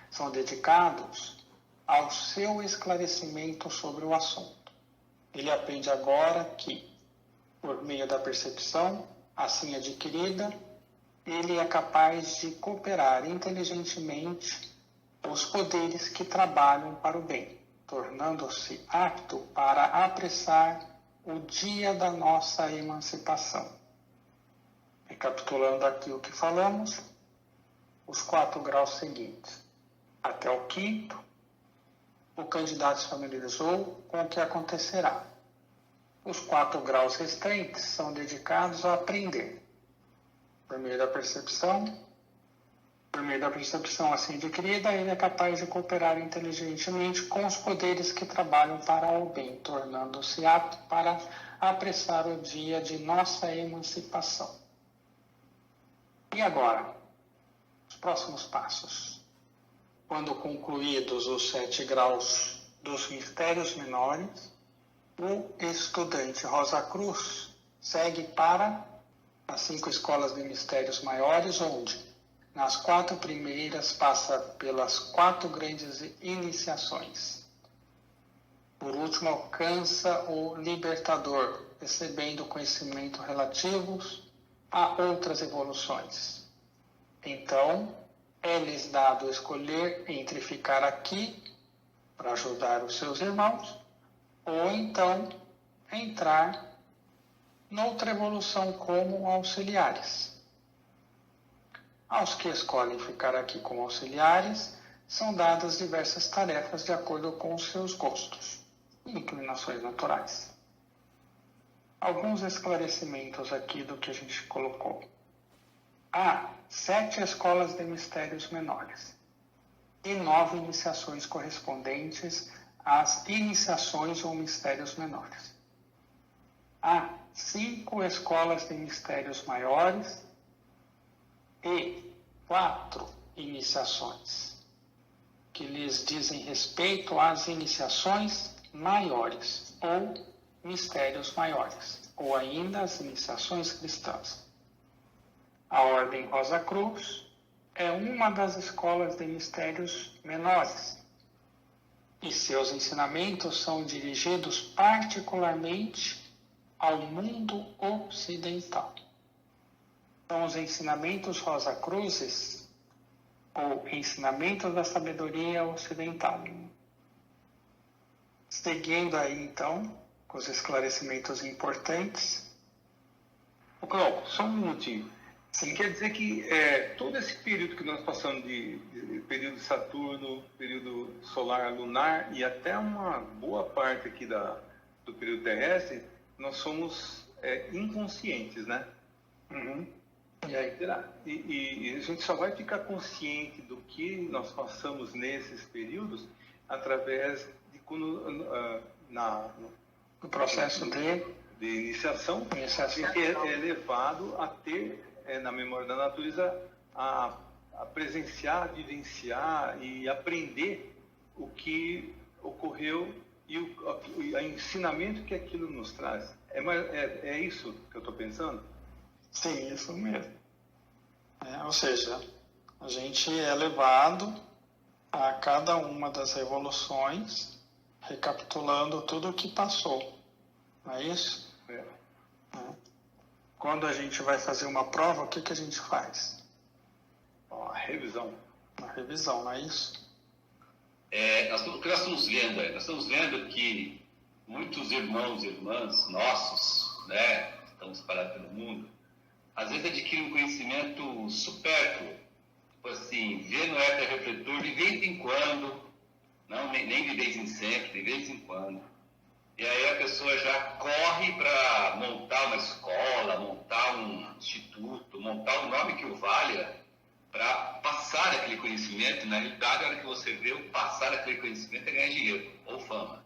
são dedicados ao seu esclarecimento sobre o assunto. Ele aprende agora que, por meio da percepção assim adquirida, ele é capaz de cooperar inteligentemente os poderes que trabalham para o bem, tornando-se apto para apressar o dia da nossa emancipação. Recapitulando aqui o que falamos, os 4 graus seguintes. Até o 5º, o candidato se familiarizou com o que acontecerá. Os 4 graus restantes são dedicados a aprender, por meio da percepção. Por meio da percepção assim adquirida, ele é capaz de cooperar inteligentemente com os poderes que trabalham para o bem, tornando-se apto para apressar o dia de nossa emancipação. E agora, os próximos passos. Quando concluídos os 7 graus dos mistérios menores, o estudante Rosa Cruz segue para as 5 escolas de mistérios maiores, onde nas 4 primeiras passa pelas 4 grandes iniciações. Por último, alcança o libertador, recebendo conhecimento relativos a outras evoluções. Então, é-lhes dado escolher entre ficar aqui para ajudar os seus irmãos, ou então entrar noutra evolução como auxiliares. Aos que escolhem ficar aqui como auxiliares, são dadas diversas tarefas de acordo com os seus gostos e inclinações naturais. Alguns esclarecimentos aqui do que a gente colocou. Há 7 escolas de mistérios menores e 9 iniciações correspondentes às iniciações ou mistérios menores. Há 5 escolas de mistérios maiores e 4 iniciações, que lhes dizem respeito às iniciações maiores, ou mistérios maiores, ou ainda as iniciações cristãs. A Ordem Rosa Cruz é uma das escolas de mistérios menores, e seus ensinamentos são dirigidos particularmente ao mundo ocidental. São os ensinamentos Rosa Cruzes, ou ensinamentos da sabedoria ocidental. Seguindo aí, então, com os esclarecimentos importantes. Ô, Cláudio, só um minutinho. Sim. Quer dizer que todo esse período que nós passamos de período de Saturno, período solar, lunar e até uma boa parte aqui do período terrestre, nós somos inconscientes, né? Uhum. E aí? E a gente só vai ficar consciente do que nós passamos nesses períodos através de quando O processo de iniciação, a gente é levado a ter na memória da natureza a presenciar, vivenciar e aprender o que ocorreu e o ensinamento que aquilo nos traz. É isso que eu estou pensando? Sim, isso mesmo. Ou seja, a gente é levado a cada uma das revoluções, recapitulando tudo o que passou. Não é isso? Quando a gente vai fazer uma prova, o que a gente faz? A revisão. Uma revisão, não é isso? O que nós estamos vendo aí? Nós estamos vendo que muitos irmãos e irmãs nossos, né, que estão espalhados pelo mundo, às vezes adquirem um conhecimento supérfluo, tipo assim, vê no éter-refletor de vez em quando, não, nem de vez em sempre, de vez em quando. E aí a pessoa já corre para montar uma escola, montar um instituto, montar um nome que o valha, para passar aquele conhecimento. Na realidade, a hora que você vê o passar aquele conhecimento é ganhar dinheiro ou fama.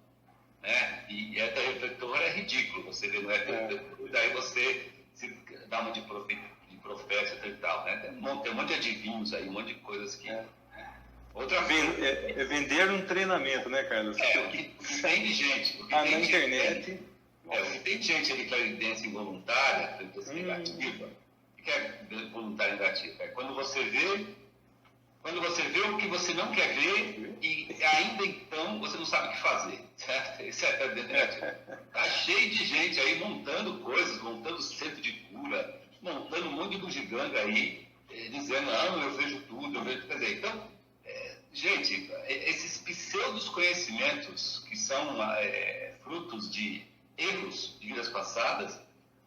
Né? E éter-refletor é ridículo, você vê no éter-refletor, daí você se dá uma de profeta e tal. Né? Tem um monte de adivinhos aí, um monte de coisas que... Outra vez, vender um treinamento, né, Carlos? O que tem de gente. Na internet. O que tem de gente ali, clarividência involuntária, clarividência negativa. O que é voluntária negativa? É quando você vê o que você não quer ver e ainda então você não sabe o que fazer. Certo? Isso é a clarividência negativa. Está cheio de gente aí montando coisas, montando centro de cura, montando um monte de bugiganga aí, dizendo, não, eu vejo tudo, eu vejo... Quer dizer, então... Gente, esses pseudos conhecimentos que são frutos de erros de vidas passadas,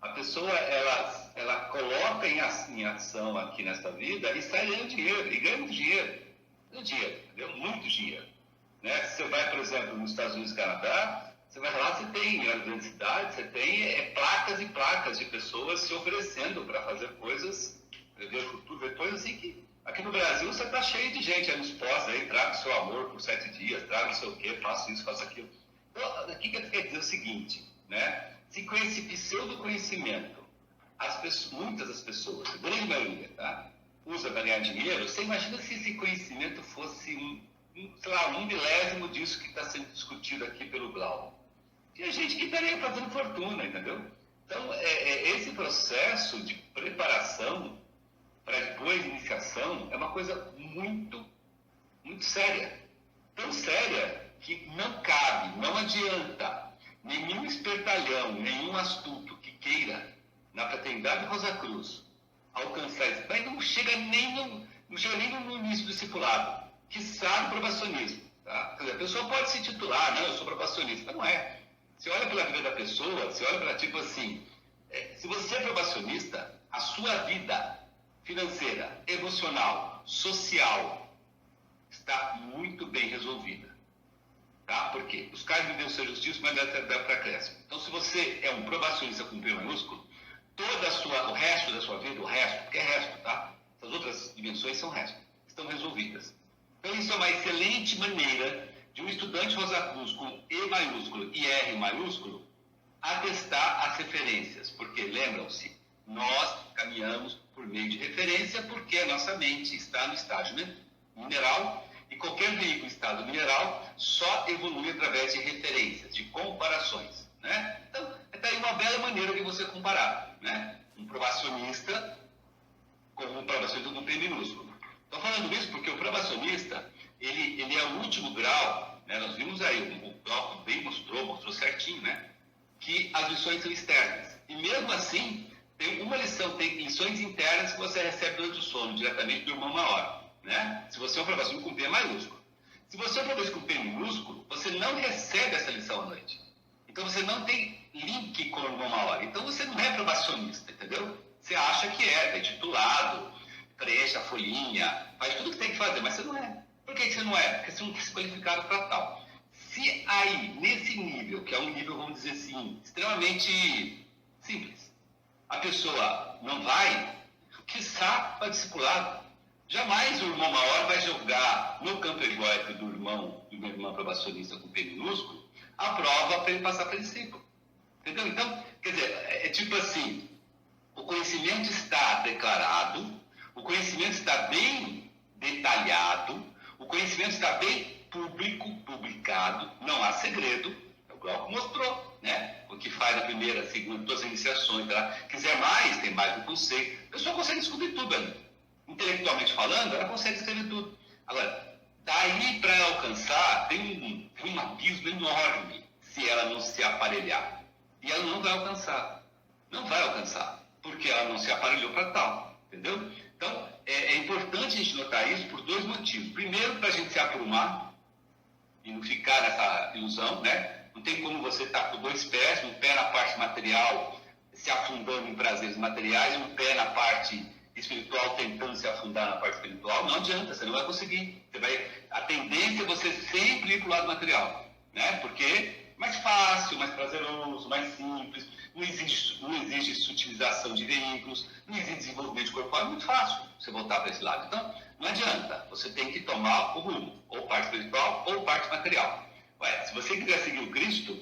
a pessoa ela coloca em ação aqui nesta vida e sai ganhando dinheiro, e ganha muito dinheiro. Entendeu? Muito dinheiro. Né? Você vai, por exemplo, nos Estados Unidos e Canadá, você vai lá, você tem, nas grandes cidades, você tem placas e placas de pessoas se oferecendo para fazer coisas, ver o futuro, ver coisas assim que aqui no Brasil você está cheio de gente aí disposta, aí traga o seu amor por 7 dias, traga não sei o quê, faça isso, faça aquilo. Então, o que quer dizer o seguinte, né? Se com esse pseudo-conhecimento, muitas das pessoas, a grande maioria, tá, usa para ganhar dinheiro, você imagina se esse conhecimento fosse sei lá, 1/1000 disso que está sendo discutido aqui pelo Glauco. Tinha gente que estaria fazendo fortuna, entendeu? Então, esse processo de preparação para depois iniciação é uma coisa muito, muito séria. Tão séria que não cabe, não adianta nenhum espertalhão, nenhum astuto que queira, na fraternidade Rosa Cruz, alcançar isso. Mas não chega nem no início do discipulado, que sabe o probacionismo. Tá? Quer dizer, a pessoa pode se titular, não, eu sou probacionista, mas não é. Você olha pela vida da pessoa, você olha para tipo assim, se você é probacionista, a sua vida financeira, emocional, social, está muito bem resolvida. Tá? Por quê? Os caras me deu ser justiça, mas dá para acréscimo. Então, se você é um probacionista com P maiúsculo, o resto da sua vida, porque é resto, tá? Essas outras dimensões são resto, estão resolvidas. Então, isso é uma excelente maneira de um estudante Rosa Cruz com E maiúsculo e R maiúsculo atestar as referências. Porque, lembram-se, nós caminhamos por meio de referência porque a nossa mente está no estágio mineral e qualquer veículo em estado mineral só evolui através de referências, de comparações. Né? Então, é uma bela maneira de você comparar, né? Um probacionista com um probacionista com P minúsculo. Estou falando isso porque o probacionista, ele é o último grau, né? Nós vimos aí, o Glauco bem mostrou certinho, né? Que as lições são externas. E mesmo assim, tem lições internas que você recebe durante o sono, diretamente do irmão maior, né? Se você é um probacionista com P maiúsculo. Se você é um probacionista com P minúsculo, você não recebe essa lição à noite. Então você não tem link com o irmão maior. Então você não é probacionista, entendeu? Você acha que é titulado, preenche a folhinha, faz tudo o que tem que fazer, mas você não é. Por que você não é? Porque você não está qualificado para tal. Se aí, nesse nível, que é um nível, vamos dizer assim, extremamente simples, a pessoa não vai, quiçá para discipulado. Jamais o irmão maior vai jogar no campo egóico do meu irmão probacionista com P minúsculo a prova para ele passar para discípulo. Entendeu? Então, quer dizer, é tipo assim, o conhecimento está declarado, o conhecimento está bem detalhado, o conhecimento está bem publicado, não há segredo, o Glauco mostrou, né? O que faz a primeira, a segunda, todas as iniciações, ela quiser mais, tem mais um conceito, a pessoa consegue descobrir tudo ali. Intelectualmente falando, ela consegue escrever tudo. Agora, daí para alcançar, tem um abismo enorme se ela não se aparelhar. E ela não vai alcançar. Não vai alcançar, porque ela não se aparelhou para tal. Entendeu? Então, é importante a gente notar isso por 2 motivos. Primeiro, para a gente se aprumar e não ficar nessa ilusão, né? Não tem como você estar com 2 pés, um pé na parte material, se afundando em prazeres materiais, um pé na parte espiritual tentando se afundar na parte espiritual. Não adianta, você não vai conseguir. A tendência é você sempre ir para o lado material, né? Porque é mais fácil, mais prazeroso, mais simples, não exige sutilização de veículos, não exige desenvolvimento corporal, é muito fácil você voltar para esse lado. Então, não adianta, você tem que tomar o rumo, ou parte espiritual ou parte material. Se você quiser seguir o Cristo,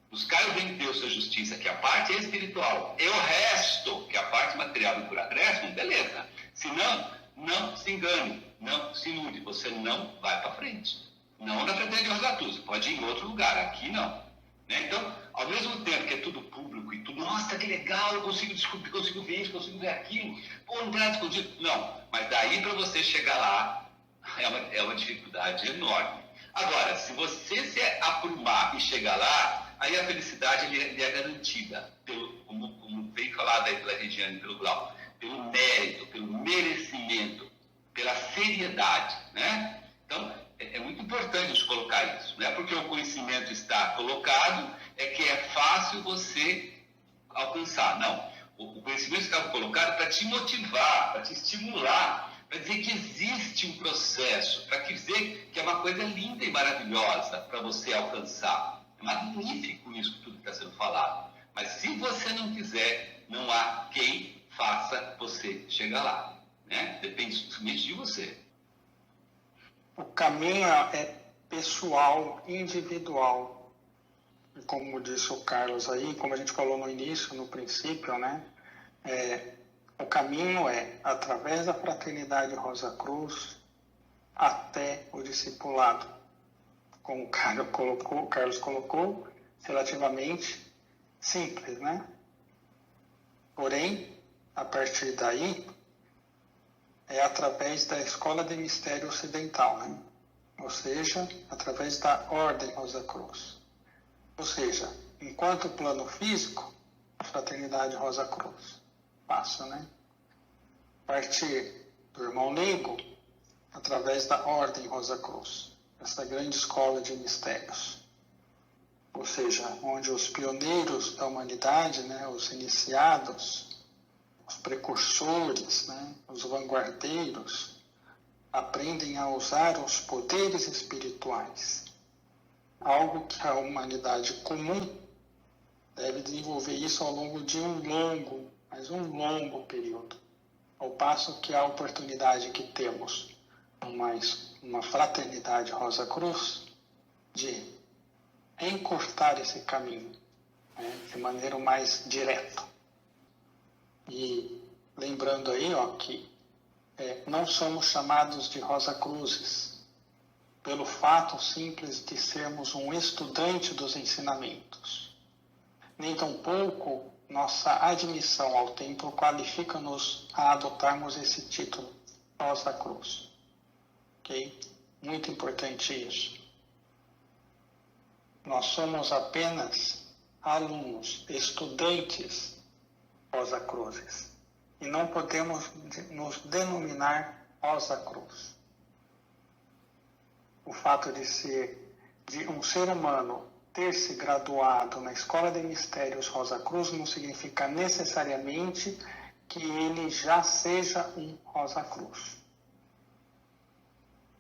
buscar o bem de Deus, sua justiça, que a parte é espiritual, e o resto, que é a parte material e por acréscimo, beleza. Se não se engane, não se ilude, você não vai para frente. Não na frente de Rosa Cruz, pode ir em outro lugar, aqui não. Né? Então, ao mesmo tempo que é tudo público e tudo, nossa, que legal, eu consigo descobrir, consigo ver isso, consigo ver aquilo, pô, não tem nada escondido. Não, mas daí para você chegar lá, é uma dificuldade enorme. Agora, se você se aprumar e chegar lá, aí a felicidade é garantida, como veio falado aí pela Regiane e pelo Glauco, pelo mérito, pelo merecimento, pela seriedade, né? Então, é muito importante a gente colocar isso. Não é porque o conhecimento está colocado, é que é fácil você alcançar. Não. O conhecimento está colocado para te motivar, para te estimular, para dizer que existe um processo, para dizer que é uma coisa linda e maravilhosa para você alcançar. magnífico isso tudo que está sendo falado. Mas se você não quiser, não há quem faça você chegar lá. Né? Depende somente de você. O caminho é pessoal, individual. E como disse o Carlos aí, como a gente falou no início, no princípio, né? O caminho é através da Fraternidade Rosa Cruz até o discipulado. Como o Carlos colocou, relativamente simples, né? Porém, a partir daí, é através da Escola de Mistério Ocidental, né? Ou seja, através da Ordem Rosa Cruz. Ou seja, enquanto plano físico, a Fraternidade Rosa Cruz. Fácil, né? A partir do irmão leigo, através da Ordem Rosa Cruz. Essa grande escola de mistérios. Ou seja, onde os pioneiros da humanidade, né, os iniciados, os precursores, né, os vanguardeiros, aprendem a usar os poderes espirituais. Algo que a humanidade comum deve desenvolver isso ao longo de um longo período. Ao passo que a oportunidade que temos uma fraternidade Rosa Cruz de encurtar esse caminho, né, de maneira mais direta. E lembrando aí que não somos chamados de Rosa Cruzes pelo fato simples de sermos um estudante dos ensinamentos. Nem tampouco nossa admissão ao templo qualifica-nos a adotarmos esse título, Rosa Cruz. Ok? Muito importante isso. Nós somos apenas alunos, estudantes Rosa Cruzes. E não podemos nos denominar Rosa Cruz. O fato de um ser humano ter se graduado na Escola de Mistérios Rosa Cruz não significa necessariamente que ele já seja um Rosa Cruz.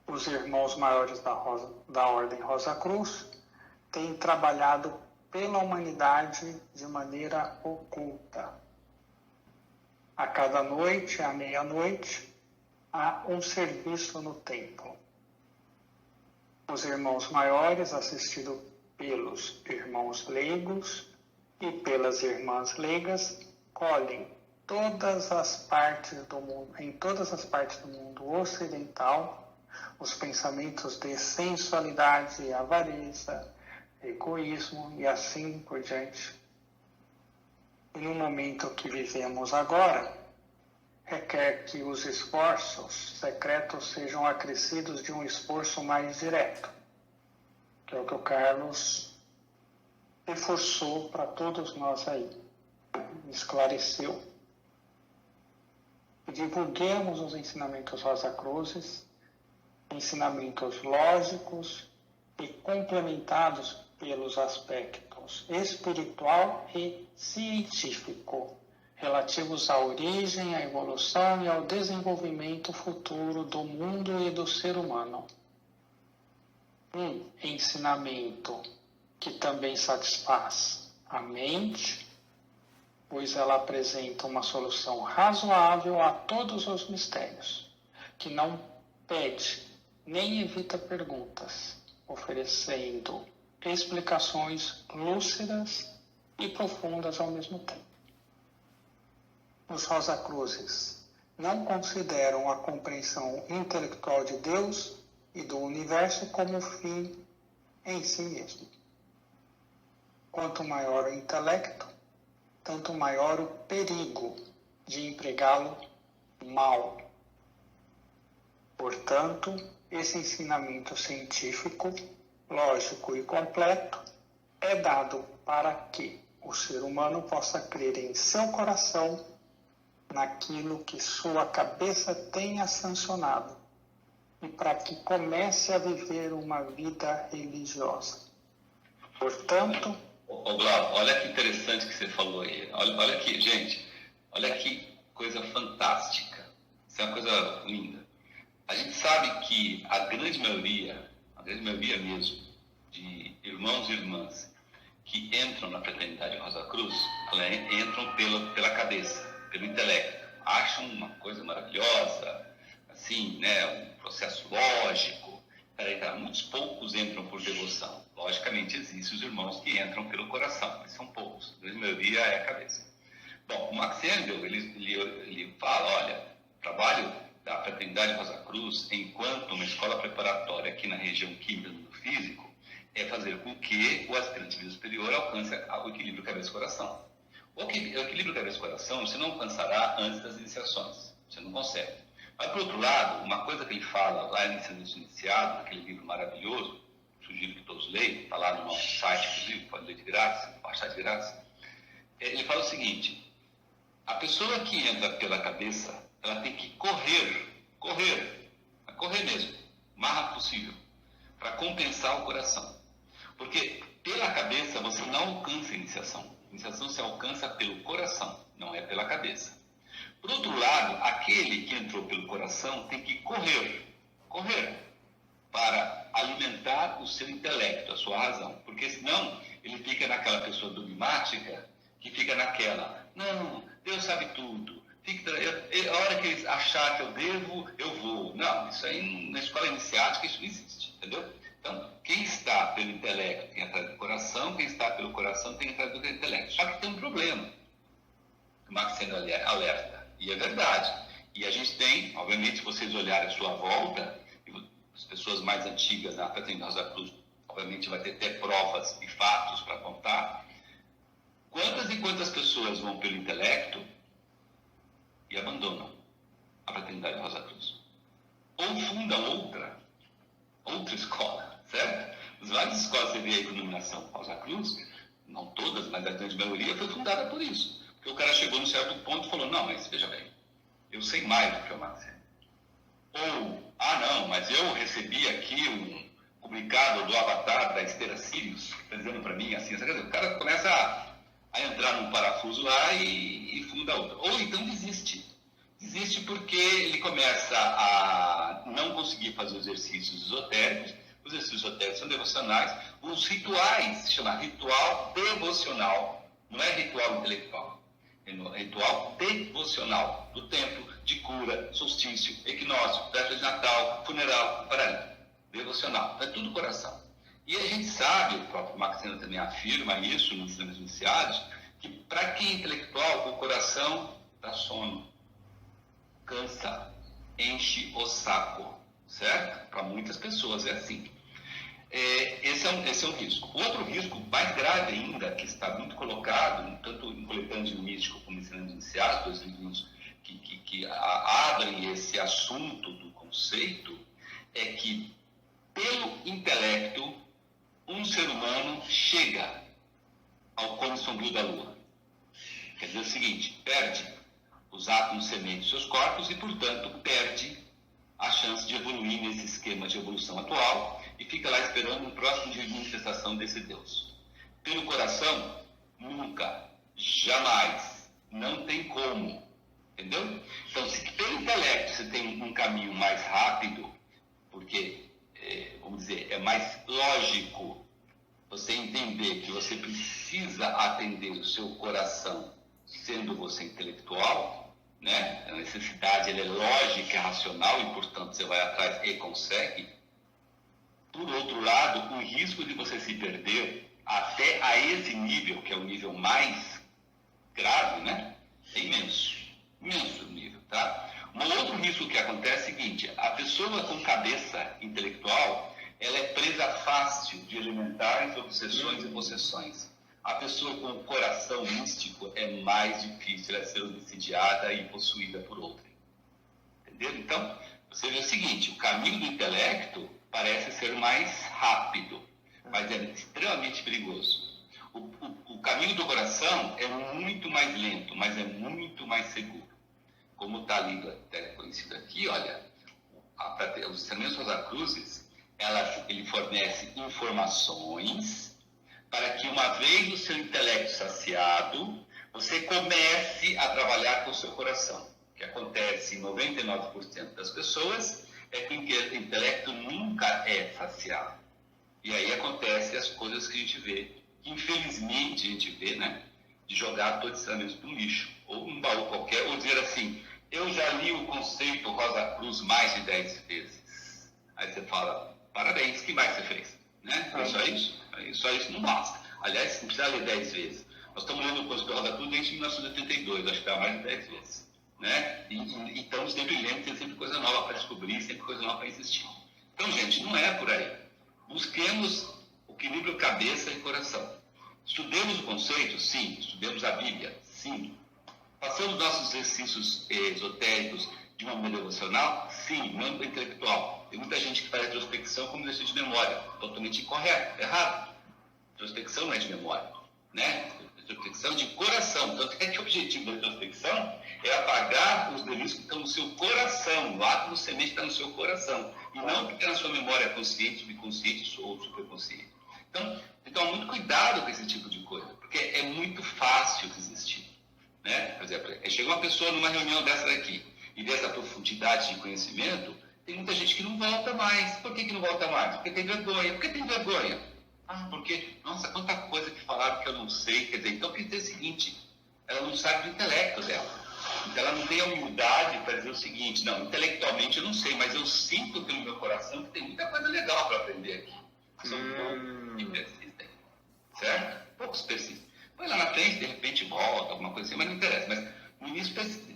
Os irmãos maiores da Ordem Rosa Cruz têm trabalhado pela humanidade de maneira oculta. A cada noite, à meia-noite, há um serviço no templo. Os irmãos maiores, assistidos pelos irmãos leigos e pelas irmãs leigas, colhem todas as partes do mundo, em todas as partes do mundo ocidental, os pensamentos de sensualidade, avareza, egoísmo e assim por diante. E no momento que vivemos agora, requer que os esforços secretos sejam acrescidos de um esforço mais direto, que é o que o Carlos reforçou para todos nós aí, esclareceu. E divulguemos os ensinamentos Rosa Cruzes, ensinamentos lógicos e complementados pelos aspectos espiritual e científico, relativos à origem, à evolução e ao desenvolvimento futuro do mundo e do ser humano. Um ensinamento que também satisfaz a mente, pois ela apresenta uma solução razoável a todos os mistérios, que não pede nem evita perguntas, oferecendo explicações lúcidas e profundas ao mesmo tempo. Os Rosa Cruzes não consideram a compreensão intelectual de Deus e do universo como fim em si mesmo. Quanto maior o intelecto, tanto maior o perigo de empregá-lo mal. Portanto, esse ensinamento científico, lógico e completo é dado para que o ser humano possa crer em seu coração naquilo que sua cabeça tenha sancionado e para que comece a viver uma vida religiosa. Portanto... Glauco, olha que interessante que você falou aí. Olha aqui, gente, olha que coisa fantástica. Isso é uma coisa linda. A gente sabe que a grande maioria mesmo, de irmãos e irmãs que entram na Fraternidade Rosa Cruz, elas entram pela cabeça, pelo intelecto. Acham uma coisa maravilhosa, assim, né, um processo lógico. Muitos poucos entram por devoção. Logicamente, existem os irmãos que entram pelo coração, mas são poucos. A maioria é a cabeça. Bom, o Max Engel, ele fala, olha, o trabalho da Fraternidade Rosa Cruz, enquanto uma escola preparatória aqui na região química do físico, é fazer com que o aspirante de vida superior alcance o equilíbrio cabeça-coração. O equilíbrio cabeça-coração você não alcançará antes das iniciações. Você não consegue. Mas, por outro lado, uma coisa que ele fala lá em Iniciação Iniciado, naquele livro maravilhoso, sugiro que todos leiam, está lá no nosso site, inclusive, pode ler de graça, baixar de graça. Ele fala o seguinte: a pessoa que entra pela cabeça, ela tem que correr mesmo, o mais rápido possível, para compensar o coração. Porque pela cabeça você não alcança a iniciação. A iniciação se alcança pelo coração, não é pela cabeça. Por outro lado, aquele que entrou pelo coração tem que correr para alimentar o seu intelecto, a sua razão. Porque senão ele fica naquela pessoa dogmática que fica naquela, não, Deus sabe tudo. A hora que ele achar que eu devo, eu vou. Não, isso aí na escola iniciática isso não existe, entendeu? Então, quem está pelo intelecto tem atrás do coração, quem está pelo coração tem atrás do intelecto. Só que tem um problema, que o Max sendo alerta, e é verdade. E a gente tem, obviamente, se vocês olharem a sua volta, as pessoas mais antigas na Fraternidade Rosa Cruz, obviamente vai ter até provas e fatos para contar. Quantas e quantas pessoas vão pelo intelecto e abandonam a Fraternidade Rosa Cruz? Ou fundam outra escola, certo? As várias escolas que você vê aí com iluminação Rosa Cruz, não todas, mas a grande maioria foi fundada por isso. Porque o cara chegou num certo ponto e falou, não, mas veja bem, eu sei mais do que o Marcelo. Ou, não, mas eu recebi aqui um comunicado do avatar da Esteira Sirius, dizendo para mim assim, o cara começa a entrar num parafuso lá e funda outra. Ou então desiste. Desiste porque ele começa a não conseguir fazer os exercícios esotéricos. Os exercícios esotéricos são devocionais. Os rituais, se chama ritual devocional, não é ritual intelectual. É ritual devocional do templo, de cura, solstício, equinócio, festa de Natal, funeral, paralelo. Devocional. É tudo coração. E a gente sabe, o próprio Maxena também afirma isso nos exames iniciados, que para quem é intelectual, o coração dá sono, cansa, enche o saco, certo? Para muitas pessoas é assim. Esse é um risco. O outro risco, mais grave ainda, que está muito colocado, tanto em Coletâneo Místico como em Ensinando Iniciados, dois livros que abrem esse assunto do conceito, é que pelo intelecto, um ser humano chega ao cone sombrio da Lua. Quer dizer o seguinte, perde os átomos sementes dos seus corpos e, portanto, perde a chance de evoluir nesse esquema de evolução atual e fica lá esperando um próximo dia de manifestação desse Deus. Pelo coração, nunca, jamais, não tem como, entendeu? Então, se pelo intelecto você tem um caminho mais rápido, porque, vamos dizer, é mais lógico você entender que você precisa atender o seu coração sendo você intelectual, né? A necessidade ela é lógica, racional e, portanto, você vai atrás e consegue. Por outro lado, o risco de você se perder até a esse nível, que é o nível mais grave, né? É imenso. Imenso nível, tá? Um outro risco que acontece é o seguinte, a pessoa com cabeça intelectual, ela é presa fácil de elementares, obsessões e possessões. A pessoa com o coração místico é mais difícil ela ser obsidiada e possuída por outra. Entendeu? Então, você vê o seguinte, o caminho do intelecto parece ser mais rápido, mas é extremamente perigoso. O caminho do coração é muito mais lento, mas é muito mais seguro. Como está ali, até conhecido aqui, olha, os ensinamentos Rosa Cruzes, ele fornece informações para que, uma vez o seu intelecto saciado, você comece a trabalhar com o seu coração. O que acontece em 99% das pessoas é que o intelecto nunca é saciado. E aí acontecem as coisas que a gente vê que infelizmente a gente vê, né, de jogar todos os ensinamentos no lixo, ou num baú qualquer, ou dizer assim, eu já li o conceito Rosa Cruz mais de 10 vezes. Aí você fala, parabéns, o que mais você fez? Né? É só isso? Só isso não basta. Aliás, não precisa ler 10 vezes. Nós estamos lendo o conceito Rosa Cruz desde 1982, acho que dá mais de 10 vezes. Né? E estamos sempre lendo, tem sempre coisa nova para descobrir, sempre coisa nova para existir. Então, gente, não é por aí. Busquemos o equilíbrio cabeça e coração. Estudemos o conceito? Sim. Estudemos a Bíblia? Sim. Passamos nossos exercícios esotéricos de uma maneira devocional? Sim, não intelectual. Tem muita gente que faz retrospecção como exercício de memória. Totalmente incorreto, errado. Retrospecção não é de memória, né? Retrospecção de coração. Tanto é que o objetivo da retrospecção é apagar os delitos que estão no seu coração. O átomo semente está no seu coração. E não porque na sua memória consciente, subconsciente ou superconsciente. Então, muito cuidado com esse tipo de coisa, porque é muito fácil resistir. Né? Por exemplo, chega uma pessoa numa reunião dessa daqui, e dessa profundidade de conhecimento, tem muita gente que não volta mais. Por que não volta mais? Porque tem vergonha. Por que tem vergonha? Porque, nossa, quanta coisa que falaram que eu não sei. Quer dizer, então quer dizer o seguinte, ela não sabe do intelecto dela. Então ela não tem a humildade para dizer o seguinte, não, intelectualmente eu não sei, mas eu sinto aqui no meu coração que tem muita coisa legal para aprender aqui. São poucos que persistem, certo? Poucos persistem. Põe lá na frente, de repente volta, alguma coisa assim, mas não interessa. Mas no início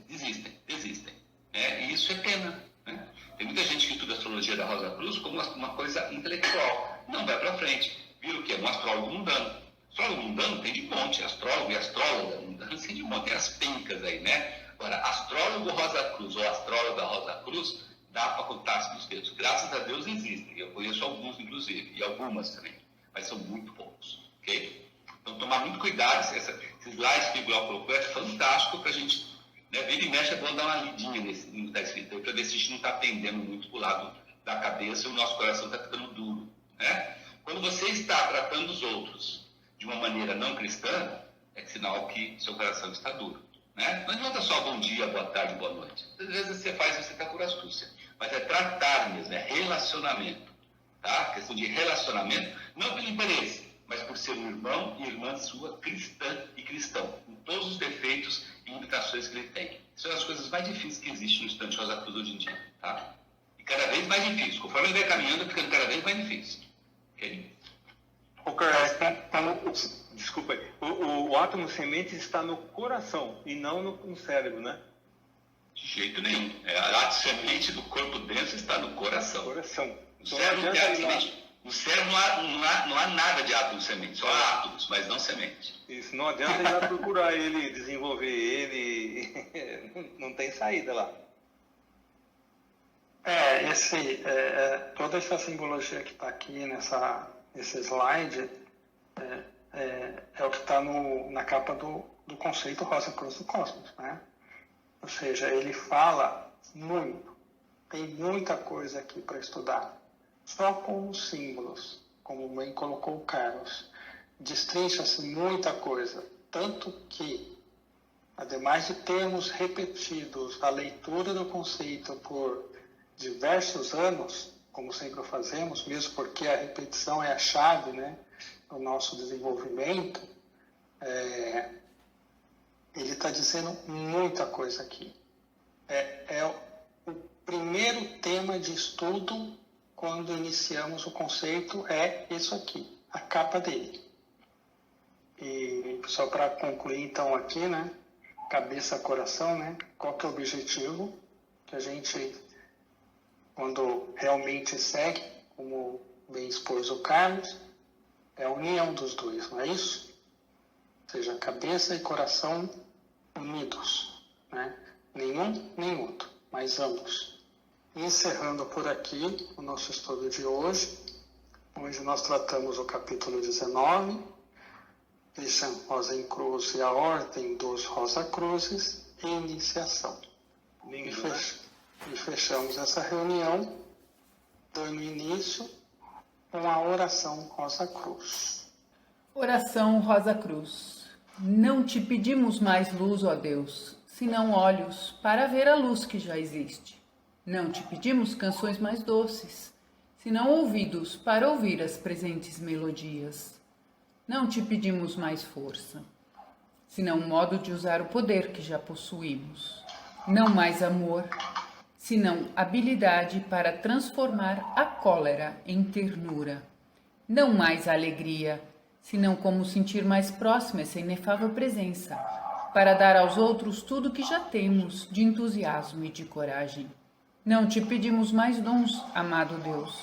desistem. Né? E isso é pena. Né? Tem muita gente que estuda a astrologia da Rosa Cruz como uma coisa intelectual. Não vai para frente. Vira o quê? Um astrólogo mundano. Astrólogo mundano tem de monte. Astrólogo e astróloga mundano tem de monte. Tem as pencas aí, né? Agora, astrólogo Rosa Cruz ou astróloga Rosa Cruz, dá para contar-se nos dedos. Graças a Deus existem. Eu conheço alguns, inclusive, e algumas também. Mas são muito poucos. Ok? Então, tomar muito cuidado. Esses slides que o Glauco colocou é fantástico para a gente, né, vira e mexe, é bom dar uma lidinha no que está escrito aí, para ver se a gente não está pendendo muito para o lado da cabeça e o nosso coração está ficando duro. Né? Quando você está tratando os outros de uma maneira não cristã, é sinal que seu coração está duro. Né? Não adianta só bom dia, boa tarde, boa noite. Às vezes você faz, você está por astúcia. Mas é tratar mesmo, é relacionamento. Tá? Questão de relacionamento, não pelo interesse, mas por ser um irmão e irmã sua cristã e cristão, com todos os defeitos e limitações que ele tem. Isso é uma das coisas mais difíceis que existe no estante Rosa Cruz hoje em dia. Tá? E cada vez mais difícil. Conforme ele vai caminhando, ficando cada vez mais difícil. Okay? Desculpa aí. O átomo semente está no coração e não no cérebro, né? De jeito nenhum. A átomo semente do corpo denso está no coração. No cérebro não há nada de átomo semente, só átomos, mas não semente. Isso, não adianta ir lá procurar ele, desenvolver ele, não tem saída lá. Toda essa simbologia que está aqui nesse slide é o que está na capa do conceito Rosa Cruz do Cosmos, né? Ou seja, ele fala muito, tem muita coisa aqui para estudar. Só com os símbolos, como bem colocou o Carlos, destrincha-se muita coisa, tanto que, ademais de termos repetido a leitura do conceito por diversos anos, como sempre fazemos, mesmo porque a repetição é a chave, né, do nosso desenvolvimento, ele está dizendo muita coisa aqui. É o primeiro tema de estudo quando iniciamos o conceito, é isso aqui, a capa dele. E só para concluir então aqui, né, cabeça, coração, né, qual que é o objetivo que a gente, quando realmente segue, como bem expôs o Carlos, é a união dos dois, não é isso? Ou seja, cabeça e coração unidos, né? Nenhum nem outro, mas ambos. Encerrando por aqui o nosso estudo de hoje, onde nós tratamos o capítulo 19, Christian Rosenkreuz e a Ordem dos Rosa Cruzes, e iniciação. E fechamos essa reunião, dando início com a oração Rosa Cruz. Oração Rosa Cruz. Não te pedimos mais luz, ó Deus, senão olhos para ver a luz que já existe. Não te pedimos canções mais doces, senão ouvidos para ouvir as presentes melodias. não te pedimos mais força, senão um modo de usar o poder que já possuímos. Não mais amor, senão habilidade para transformar a cólera em ternura. Não mais alegria, senão como sentir mais próxima essa inefável presença, para dar aos outros tudo que já temos de entusiasmo e de coragem. Não te pedimos mais dons, amado Deus,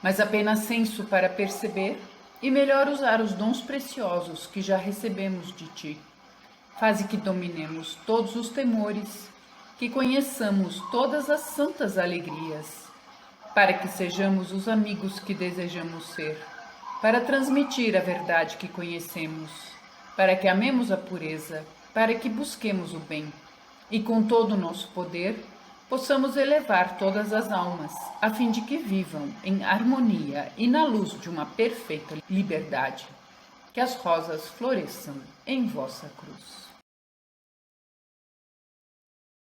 mas apenas senso para perceber e melhor usar os dons preciosos que já recebemos de ti. Faze que dominemos todos os temores, que conheçamos todas as santas alegrias, para que sejamos os amigos que desejamos ser, para transmitir a verdade que conhecemos, para que amemos a pureza, para que busquemos o bem, e com todo o nosso poder possamos elevar todas as almas, a fim de que vivam em harmonia e na luz de uma perfeita liberdade. Que as rosas floresçam em vossa cruz.